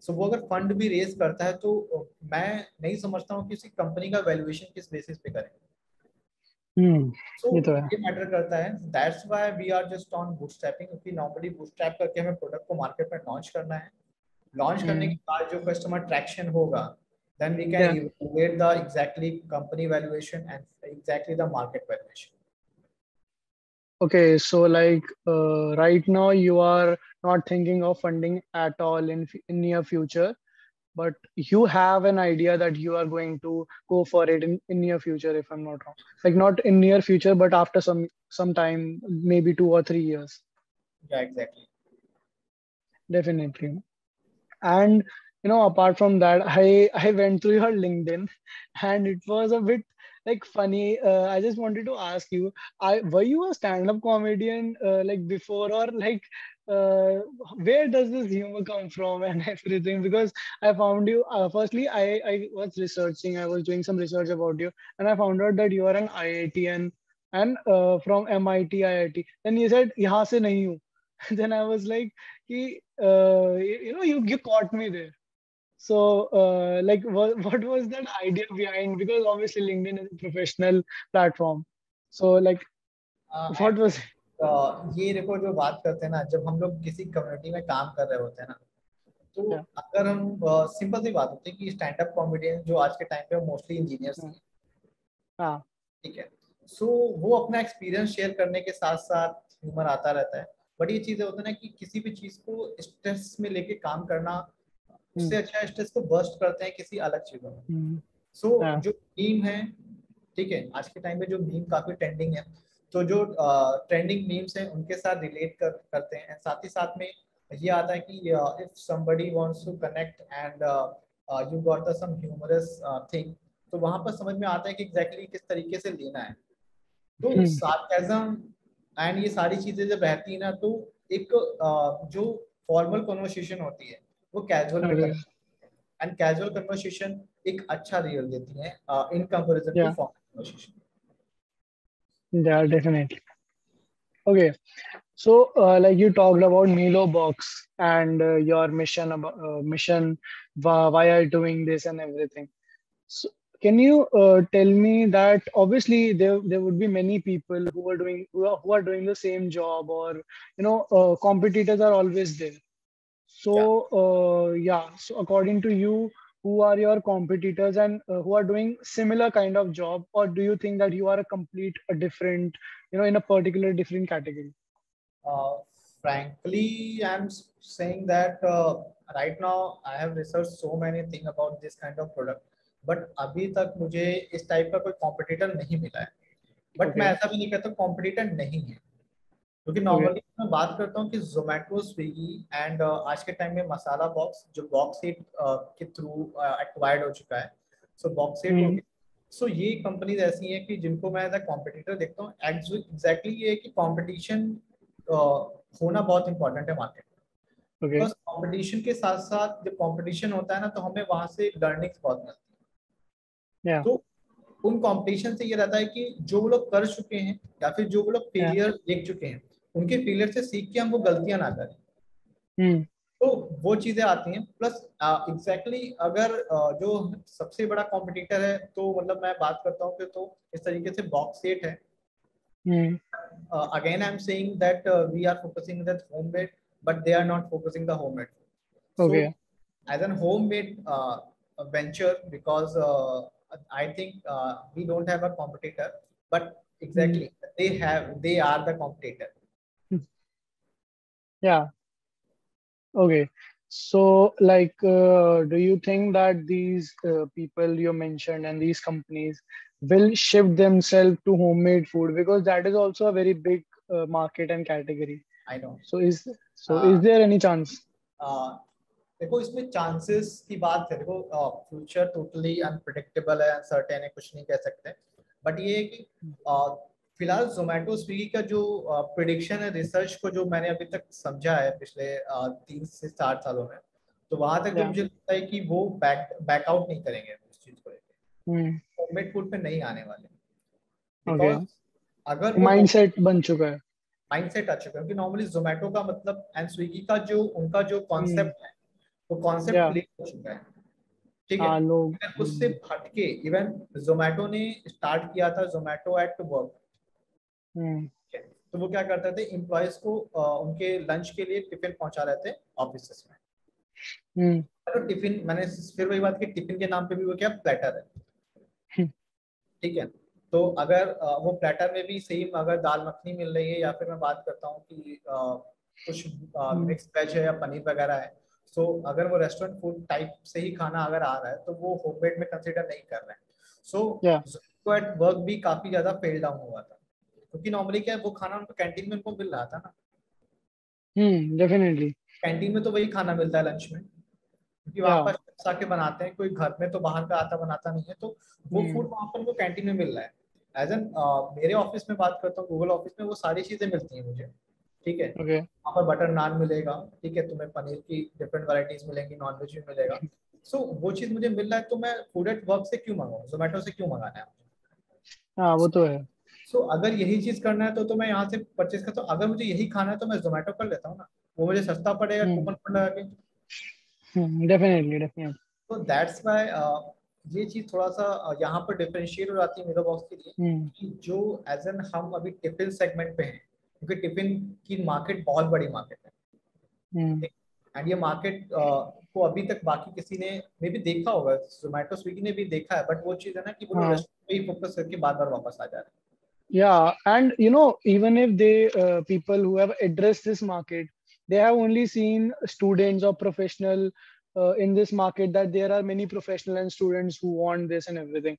सो वो अगर फंड भी रेज करता है, तो मैं नहीं समझता हूँ कि उसी कंपनी का वैल्यूएशन किस बेसिस पे करें. Hmm. सो ये तो है. ये मैटर करता है. That's why we are just on bootstrapping, क्योंकि नॉर्मली बूटस्ट्रैप करके हमें प्रोडक्ट को मार्केट में लॉन्च करना है. लॉन्च करने के Hmm. बाद जो कस्टमर ट्रैक्शन होगा, then we can Yeah. Evaluate the exactly company valuation and exactly the market valuation. Okay, so like right now you are not thinking of funding at all in near future, but you have an idea that you are going to go for it in near future, if I'm not wrong. Like not in near future, but after some time, maybe 2 or 3 years. या exactly. Definitely. And apart from that, I went through your LinkedIn, and it was a bit like funny. I just wanted to ask you, I were you a stand-up comedian like before, or like uh, where does this humor come from and everything? Because I found you, firstly, I was researching, I was doing some research about you, and I found out that you are an IITian and from MIT IIT. Then you said यहाँ से नहीं हूँ. Then I was like, you caught me there. So, like, what was that idea behind? Because obviously LinkedIn is a professional platform. So, like, what was it? ये देखो, जो बात करते हैं ना, जब हम लोग किसी कम्युनिटी में काम कर रहे होते हैं ना, तो Yeah. अगर हम सिंपल सी बात होती है कि स्टैंड अप कॉमेडियन जो आज के टाइम पे मोस्टली इंजीनियर्स हैं, हाँ. ठीक है. सो वो अपना एक्सपीरियंस शेयर करने के साथ साथ ह्यूमर आता रहता है. बट ये चीजें होती है ना कि किसी भी चीज को स्ट्रेस में लेके काम करना, उससे अच्छा स्ट्रेस को बर्स्ट करते हैं किसी अलग चीजों में. सो Yeah. जो मीम है, ठीक है, आज के टाइम में जो मीम काफी ट्रेंडिंग है, तो जो ट्रेंडिंग मीम्स हैं उनके साथ रिलेट करते हैं. साथ ही साथ में ये आता है कि if somebody wants to connect and you got the some humorous thing, तो वहां पर समझ में आता है कि एग्जैक्टली किस तरीके से लेना है. तो सार्केज्म एंड ये सारी चीजें जब रहती है ना, तो एक जो फॉर्मल कन्वर्सेशन होती है वो कैजुअल में Okay. करती है. एंड कैजुअल कन्वर्सेशन एक अच्छा रिजल्ट देती है in comparison to Yeah. Formal conversation. Yeah, definitely. Okay. So, like you talked about Milo Box and your mission about mission, why are you doing this and everything. So, can you tell me that obviously there would be many people who are doing the same job, or competitors are always there. So Yeah. yeah, so according to you, who are your competitors, and who are doing similar kind of job, or do you think that you are a different, in a particular different category? Uh, Frankly, I'm saying that right now I have researched so many things about this kind of product, but अभी तक मुझे इस type का कोई competitor नहीं मिला है. But मैं Okay. ऐसा भी नहीं कहता कॉम्पिटिटर नहीं है, क्योंकि Okay. नॉर्मली मैं बात करता हूँ कि जोमेटो, स्विगी एंड आज के टाइम में मसाला बॉक्स, जो बॉक्स एट के थ्रू एक्वायर्ड हो चुका है. सो बॉक्स एट हो Hmm. गया. सो ये कंपनीज ऐसी हैं कि जिनको मैं एज अ कॉम्पिटिटर देखता हूँ. एग्जैक्टली ये है कि कंपटीशन होना बहुत इंपॉर्टेंट है मार्केट में. Okay. बिकॉज कंपटीशन के साथ साथ जब कंपटीशन होता है ना, तो हमें वहां से लर्निंग्स बहुत मिलती है. Yeah. तो उन कंपटीशन से ये रहता है कि जो लोग कर चुके हैं या फिर जो लोग Yeah. फेलियर देख चुके हैं, उनके फेलियर से सीख के हम वो गलतियां ना करें. Hmm. तो वो चीजें आती हैं. प्लस एग्जैक्टली अगर जो सबसे बड़ा कॉम्पिटिटर है, तो मतलब मैं बात करता हूँ कि तो इस तरीके से बॉक्स एट है. Hmm. Again I'm saying that we are focusing that homemade, but they are not focusing the homemade food. So Okay. as an homemade venture, because I think we don't have a competitor, but exactly they are the competitor. Yeah. Okay. So, like, do you think that these people you mentioned and these companies will shift themselves to homemade food, because that is also a very big market and category? I know. So is uh, there any chance? देखो इसमें chances की बात है, देखो future totally unpredictable है, uncertain है, कुछ नहीं कह सकते, बट ये है कि फिलहाल जोमेटो स्विगी का जो प्रिडिक्शन है, रिसर्च को जो मैंने अभी तक समझा है पिछले 3 से 4 सालों में, तो वहां तक जो Yeah. मुझे लगता है कि वो बैकआउट नहीं करेंगे इस चीज को लेकर, Hmm. होममेड फूड पे नहीं आने वाले, बिकॉज Okay. अगर वो माइंडसेट बन चुका है. माइंडसेट आ चुका है, क्योंकि नॉर्मली जोमेटो का मतलब एंड स्विगी का जो उनका जो Hmm. कॉन्सेप्ट है, वो कॉन्सेप्ट Yeah. क्लियर हो चुका है, ठीक है। हाँ लोग. अगर उससे हटके इवन जोमेटो ने स्टार्ट किया था जोमेटो एट वर्क, Hmm. तो वो क्या करते थे, एम्प्लॉयज को उनके लंच के लिए टिफिन पहुंचा रहे थे ऑफिस में। Hmm. तो टिफिन, मैंने फिर वही बात की, टिफिन के नाम पे भी वो क्या प्लेटर है, ठीक है। तो अगर वो प्लेटर में भी सेम अगर दाल मखनी मिल रही है, या फिर मैं बात करता हूँ कि कुछ Hmm. मिक्स वेज है या पनीर वगैरह है, सो अगर वो रेस्टोरेंट फूड टाइप से ही खाना अगर आ रहा है, तो वो होममेड में कंसिडर नहीं कर रहे हैं। सो Yeah. एट वर्क भी काफी ज्यादा फेल डाउन हुआ था, क्योंकि नॉर्मली क्या है, वो खाना उनको कैंटीन में उनको मिल रहा था ना, Hmm. Definitely. कैंटीन में तो वही खाना मिलता है लंच में, क्योंकि वहां Yeah. पर शेफ्स आके बनाते हैं, कोई घर में तो बाहर का आता बनाता नहीं है, तो वो Hmm. फूड वहां पर उनको कैंटीन में मिल रहा है। एज एन मेरे ऑफिस में बात करता हूँ, गूगल ऑफिस में वो सारी चीजें मिलती हैं मुझे, ठीक है। Okay. वहाँ पर बटर नान मिलेगा, ठीक है, तुम्हें पनीर की डिफरेंट वैरायटीज मिलेंगी, नॉनवेज भी मिलेगा। सो वो चीज मुझे मिल रहा है, तो मैं फूड एट वर्क से क्यों मंगाऊँ, जोमेटो से क्यों मंगाना है। हाँ वो तो है. सो अगर यही चीज करना है तो मैं यहाँ से परचेज करता हूँ, अगर मुझे यही खाना है तो मैं जोमेटो कर लेता हूँ ना, वो मुझे सस्ता पड़ेगा Hmm. कूपन कोड लगा के। Definitely. Definitely. तो दैट्स वाई ये चीज थोड़ा सा यहाँ पर डिफरेंशिएट हो जाती है मेरे बॉक्स के लिए, Hmm. कि जो एज एन हम अभी टिफिन सेगमेंट पे हैं, क्योंकि टिफिन की मार्केट बहुत बड़ी मार्केट है, Hmm. एंड ये मार्केट को अभी तक बाकी किसी ने मे भी देखा होगा, जोमेटो स्विगी ने भी देखा है, बट वो चीज है ना कि वो लोग हाँ. रेस्टोरेंट पे ही फोकस करके बार बार वापस आ जा रहे Yeah, and even if they people who have addressed this market, they have only seen students or professional in this market, that there are many professional and students who want this and everything.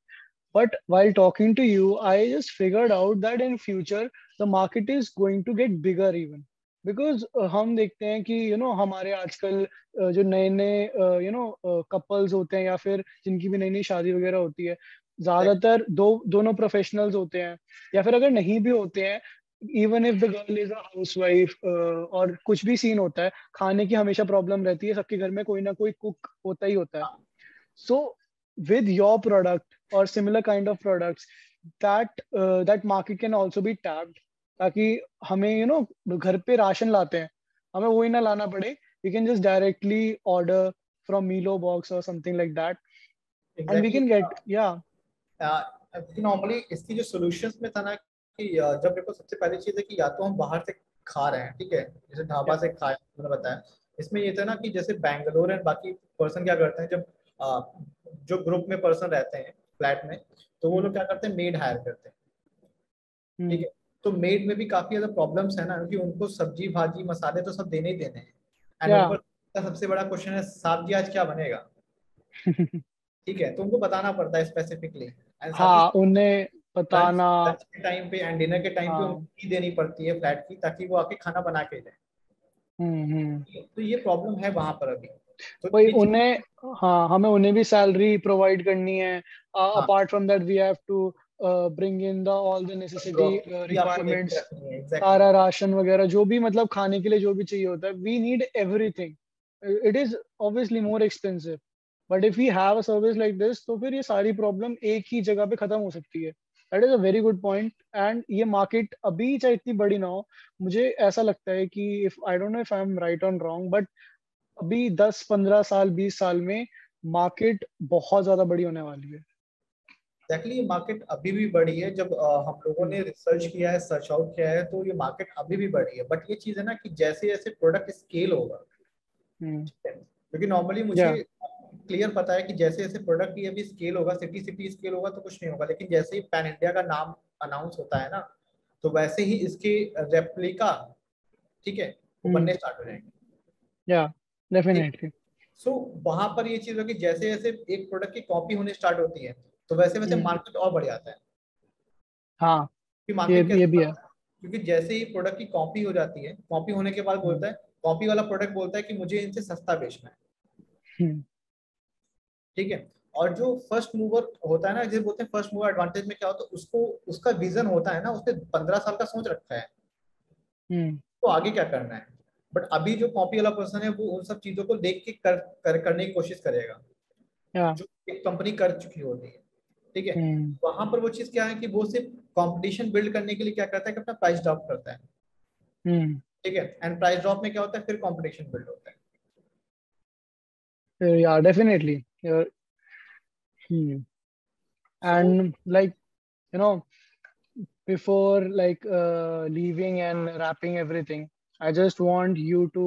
But while talking to you, I just figured out that in future the market is going to get bigger even, because हम देखते हैं कि हमारे आजकल जो नए नए couples होते हैं, या फिर जिनकी भी नई नई शादी वगैरह होती है, हैं। ज्यादातर दोनों प्रोफेशनल्स होते हैं, या फिर अगर नहीं भी होते हैं, even if the girl is a housewife, और कुछ भी सीन होता है, खाने की हमेशा प्रॉब्लम रहती है, सबके घर में कोई ना कोई कुक होता ही होता है. So with your product or similar kind of products, that market can also be tapped, ताकि हमें घर पे राशन लाते हैं, हमें वही ना लाना पड़े. We can just directly order from Milo box or something like that, and we exactly. can get. Yeah. Normally इसकी जो सॉल्यूशंस में था ना, कि जब देखो सबसे पहली चीज है कि या तो हम बाहर से खा रहे हैं, ठीक है, जैसे ढाबा Yeah. से खाए, मैंने बताया। इसमें ये था ना कि जैसे बैंगलोर एंड बाकी पर्सन क्या करते हैं, जब जो ग्रुप में पर्सन रहते हैं फ्लैट में, तो वो लोग क्या करते हैं, मेड हायर करते हैं, ठीक Hmm. है। तो मेड में भी काफी ज्यादा प्रॉब्लम्स है ना, क्योंकि उनको सब्जी भाजी मसाले तो सब देने ही देने हैं, एंड Yeah. ऊपर का सबसे बड़ा क्वेश्चन है, साहब जी आज क्या बनेगा, ठीक है, तो उनको बताना पड़ता है स्पेसिफिकली, एंड साथ ही हाँ उन्हें लंच बताना. लंच के टाइम पे एंड डिनर के टाइम पे उनको हाँ. की देनी पड़ती है फ्लैट की, ताकि वो आके खाना बना के जाए। हम्म. तो ये प्रॉब्लम है वहां पर अभी, तो वही ये चीज। उन्हें. हाँ हमें उन्हें भी सैलरी प्रोवाइड करनी है. हाँ, apart from that we have to bring in the all the necessity grocery आपको लेके रिक्वायरमेंट्स, रखनी है, एग्जैक्टली। सारा राशन वगैरह जो भी मतलब खाने के लिए जो भी चाहिए होता है, we need everything. It is obviously more expensive, but if we have a service like this, तो फिर ये सारी प्रॉब्लम एक ही जगह पे खत्म हो सकती है. That is a very good point. And ये मार्केट अभी चाहे इतनी बड़ी ना हो, मुझे ऐसा लगता है कि if I don't know if I am right on wrong, but अभी 10-15 साल 20 साल में मार्केट बहुत ज्यादा बड़ी होने वाली है. एग्जैक्टली ये मार्केट अभी भी बढ़ी है। जब हम लोगों ने रिसर्च किया है, सर्च आउट किया है, तो ये मार्केट अभी भी बढ़ी है। बट ये चीज है ना कि जैसे जैसे प्रोडक्ट स्केल होगा, क्योंकि नॉर्मली मुझे या क्लियर पता है कि जैसे जैसे प्रोडक्ट ये भी स्केल होगा, सिटी सिटी स्केल होगा तो कुछ नहीं होगा, लेकिन जैसे ही पैन इंडिया का नाम अनाउंस होता है ना, तो वैसे ही इसके रेप्लिका, ठीक है, वो बनने स्टार्ट हो जाएंगे। या ठीक। डेफिनेटली। सो वहां पर ये चीज होगी, जैसे जैसे एक प्रोडक्ट की कॉपी होने स्टार्ट होती है, तो वैसे वैसे मार्केट और बढ़ जाता है। हाँ, कि ये मार्केट ये कैसे भी है। बढ़ता है, क्योंकि जैसे ही प्रोडक्ट की कॉपी हो जाती है, कॉपी होने के बाद हम्म, बोलता है, कॉपी वाला प्रोडक्ट बोलता है कि मुझे इनसे सस्ता बेचना है। हम्म, ठीक है। और जो फर्स्ट मूवर होता है ना, जिसे बोलते हैं फर्स्ट मूवर एडवांटेज, में क्या होता है, उसको उसका विजन होता है ना, उसने 15 साल का सोच रखा है हम्म, तो आगे क्या करना है। बट अभी जो कॉपी वाला पर्सन है, वो उन सब चीजों को देख के करने की कोशिश करेगा या जो एक कंपनी कर चुकी होती है। ठीक है। हम्म, वहां पर वो चीज क्या है कि वो सिर्फ कंपटीशन बिल्ड करने के लिए क्या करता है कि अपना प्राइस ड्रॉप करता है। हम्म, ठीक है। एंड प्राइस ड्रॉप में क्या होता है, फिर कंपटीशन बिल्ड होता है। या definitely. So and like you know before like leaving and wrapping everything, I just want you to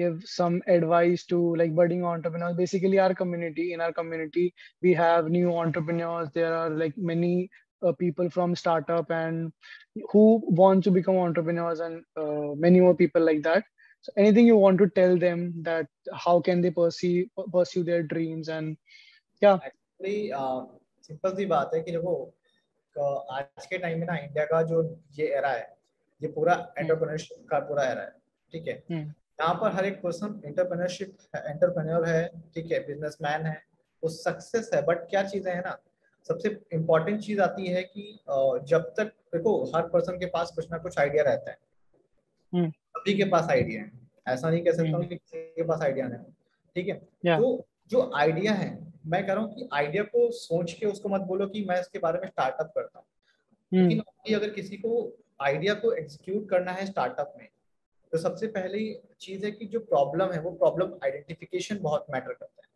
give some advice to like budding entrepreneurs. Basically, our community, in our community, we have new entrepreneurs. There are like many people from startup and who want to become entrepreneurs, and many more people like that. So anything you want to tell them, that how can they pursue their dreams? And yeah. Actually simple सी बात है कि देखो, आज के time में ना India का जो ये एरा है, ये पूरा Hmm, एंटरप्रेन्योरशिप का पूरा एरा है। ठीक है। hmm, यहाँ पर हर एक पर्सन एंटरप्रेन्योर है। ठीक है, बिजनेसमैन है, वो सक्सेस है। बट क्या चीजें है ना, सबसे इम्पोर्टेंट चीज आती है कि जब तक देखो, हर पर्सन के पास कुछ ना कुछ आइडिया रहता है। hmm, सभी के पास आइडिया है, ऐसा नहीं कह सकता हूँ hmm. कि किसी के पास आइडिया नहीं है। ठीक है। Yeah. तो जो आइडिया है, मैं कह रहा हूँ कि आइडिया को सोच के उसको मत बोलो कि मैं इसके बारे में स्टार्टअप करता हूँ। क्योंकि Hmm, normally अगर किसी को आइडिया को एग्जीक्यूट करना है स्टार्टअप में, तो सबसे पहली चीज है कि जो प्रॉब्लम है, वो प्रॉब्लम आइडेंटिफिकेशन बहुत मैटर करता है।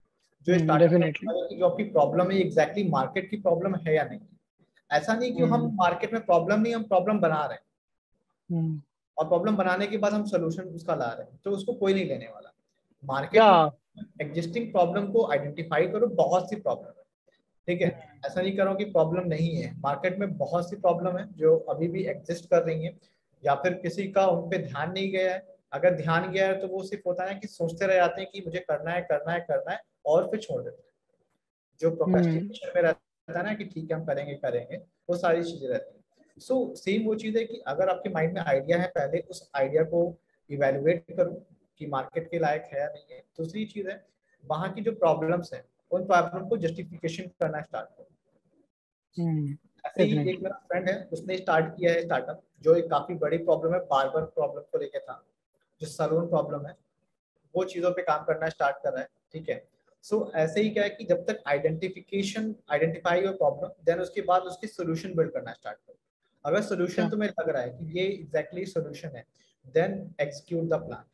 जो hmm. Startup Definitely. में कि जो आपकी प्रॉब्लम है, एग्जैक्टली मार्केट की प्रॉब्लम है या नहीं। ऐसा नहीं कि हम Hmm, मार्केट में प्रॉब्लम नहीं, हम प्रॉब्लम बना रहे हैं, hmm. और प्रॉब्लम बनाने के बाद हम सोल्यूशन उसका ला रहे हैं, तो उसको कोई नहीं लेने वाला। मार्केट में Yeah. एग्जिस्टिंग प्रॉब्लम को आइडेंटिफाई करो, बहुत सी प्रॉब्लम है। ठीक है। ऐसा नहीं करो कि प्रॉब्लम नहीं है, मार्केट में बहुत सी प्रॉब्लम है जो अभी भी एग्जिस्ट कर रही है, या फिर किसी का उन पे ध्यान नहीं गया है। अगर ध्यान गया है तो वो सिर्फ होता है कि सोचते रह जाते हैं कि मुझे करना है करना है करना है, और फिर छोड़ देते हैं। जो Hmm, प्रोक्रेस्टिनेशन में रहता है ना कि ठीक है हम करेंगे करेंगे, वो सारी चीजें रहती हैं। सो सेम वो चीज है कि अगर आपके माइंड में आइडिया है, पहले उस आइडिया को इवेलुएट करो कि मार्केट के लायक है या नहीं है। दूसरी चीज है, वहां की जो प्रॉब्लम्स है, उन प्रॉब्लम को जस्टिफिकेशन करना स्टार्ट करो। hmm. ऐसे ही एक Definitely. मेरा फ्रेंड है, उसने स्टार्ट किया है स्टार्टअप, जो एक काफी बड़ी प्रॉब्लम है, बार्बर प्रॉब्लम को लेकर था, जो सलून प्रॉब्लम है, वो चीजों पे काम करना स्टार्ट कर रहा है। ठीक है। सो ऐसे ही क्या है कि जब तक आइडेंटिफाई योर प्रॉब्लम, देन उसके बाद उसकी सोल्यूशन बिल्ड करना स्टार्ट करो। अगर सोल्यूशन Yeah. तुम्हें लग रहा है कि ये एग्जैक्टली सोल्यूशन है, then execute the plan.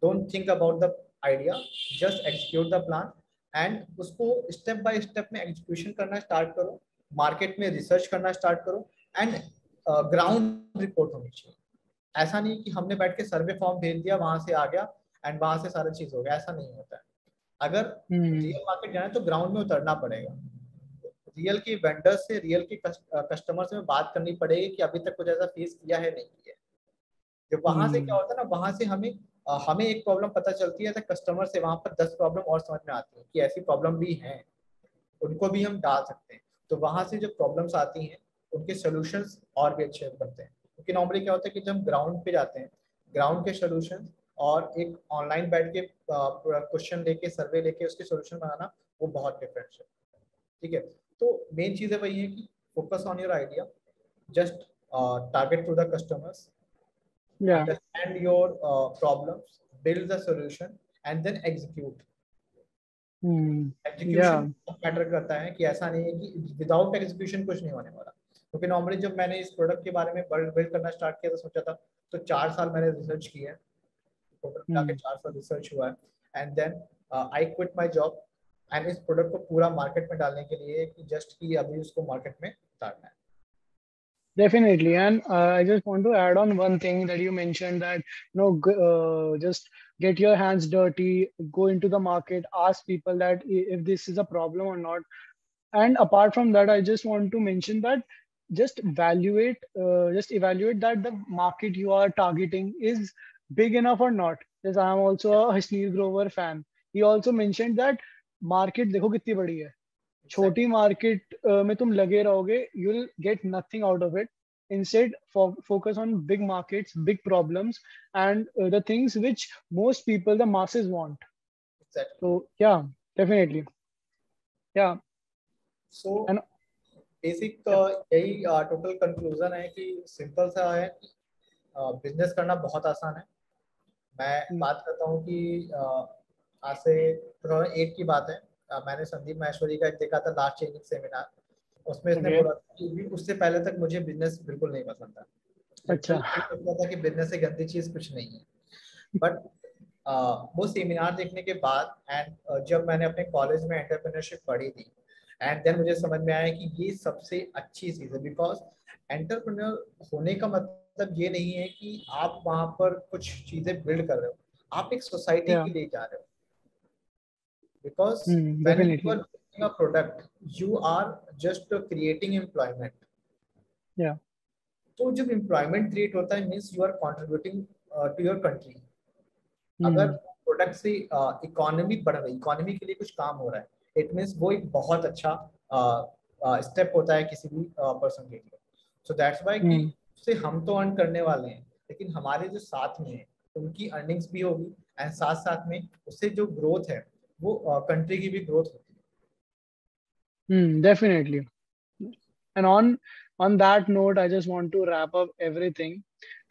Don't think about the idea, just execute the plan. And उसको स्टेप बाय स्टेप में एग्जीक्यूशन करना स्टार्ट करो, मार्केट में रिसर्च करना स्टार्ट करो, एंड ग्राउंड रिपोर्ट होनी चाहिए। ऐसा नहीं कि हमने बैठ के सर्वे फॉर्म भेज दिया, वहां से आ गया एंड वहां से सारा चीज हो गया, ऐसा नहीं होता है। अगर Hmm. रियल मार्केट जाना है तो ग्राउंड में उतरना पड़ेगा, रियल के वेंडर्स से, रियल के कस्टमर से बात करनी पड़ेगी कि अभी तक कुछ ऐसा फेस किया है नहीं किया है। जब वहां से क्या Hmm. होता है ना, वहां से हमें एक प्रॉब्लम पता चलती है, तो कस्टमर से वहां पर 10 प्रॉब्लम और समझ में आती है कि ऐसी प्रॉब्लम भी है, उनको भी हम डाल सकते हैं। तो वहां से जो प्रॉब्लम्स आती हैं, उनके सोल्यूशंस और भी अच्छे बनते हैं। क्योंकि नॉर्मली क्या होता है कि जब हम ग्राउंड पे जाते हैं, ग्राउंड के सोल्यूशन और एक ऑनलाइन बैठ के क्वेश्चन लेके, सर्वे लेके उसके सोल्यूशन बनाना, वो बहुत डिफरेंस है। ठीक है। तो मेन चीज़ है वही है कि focus on your idea, just target to the customers, Yeah. understand your problems, build the solution, and then execute. Hmm. Execution Yeah. Matter करता है, कि ऐसा नहीं है कि विदाउट एग्जीक्यूशन कुछ नहीं होने वाला। क्योंकि नॉर्मली जब मैंने इस प्रोडक्ट के बारे में बिल्ड करना स्टार्ट किया, तो सोचा था, तो 4 साल मैंने रिसर्च किया है, टोटल मिला के Hmm. 4 साल रिसर्च हुआ है। And then I quit my job, and इस प्रोडक्ट को पूरा मार्केट में डालने के लिए कि जस्ट कि अभी उसको मार्केट में उतारना है। Definitely, and I just want to add on one thing that you mentioned, that just get your hands dirty, go into the market, ask people that if this is a problem or not. And apart from that, I just want to mention that just evaluate that the market you are targeting is big enough or not. Yes, I am also a Hasneel Grover fan. He also mentioned that market देखो कितनी बड़ी है, छोटी market में तुम लगे रहोगे, you will get nothing out of it. Instead, focus on big markets, big problems, and the things which most people, the masses, want. Exactly. So yeah, definitely. Yeah. So And basic यही total conclusion है कि simple सा है कि business करना बहुत आसान है. मैं बात करता हूँ कि आज से 2008 की बात है. मैंने संदीप माहेश्वरी का एक देखा था लास्ट चेंजिंग सेमिनार. उसमें इसने बोला कि उससे पहले तक मुझे बिजनेस बिल्कुल नहीं पसंद था. अच्छा. लगता था कि बिजनेस से गंदी चीज कुछ नहीं है. बट वो सेमिनार देखने के बाद एंड जब मैंने अपने कॉलेज में एंटरप्रेन्योरशिप पढ़ी थी एंड देन मुझे समझ में आया कि ये सबसे अच्छी चीज है. बिकॉज एंटरप्रेन्योर होने का मतलब ये नहीं है कि आप वहां पर कुछ चीजें बिल्ड कर रहे हो, आप एक सोसाइटी के लिए जा रहे हो. Because when you are building a product you are just creating employment. तो जब एम्प्लॉयमेंट क्रिएट होता है means you are contributing to your country. अगर प्रोडक्ट से इकोनॉमी बढ़ रही, इकोनॉमी के लिए कुछ काम हो रहा है, इट मीन्स वो एक बहुत अच्छा स्टेप होता है किसी भी पर्सन के लिए. सो दैट्स व्हाई कि उससे हम तो अर्न करने वाले हैं, लेकिन हमारे जो साथ में है उनकी अर्निंग्स भी होगी एंड साथ साथ में उससे जो ग्रोथ है वो कंट्री की भी ग्रोथ होती है. Definitely. And on that note, I just want to wrap up everything.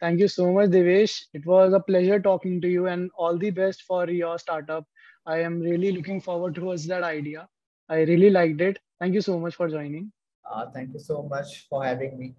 Thank you so much, Devesh. It was a pleasure talking to you, and all the best for your startup. I am really looking forward towards that idea. I really liked it. Thank you so much for joining. Thank you so much for having me.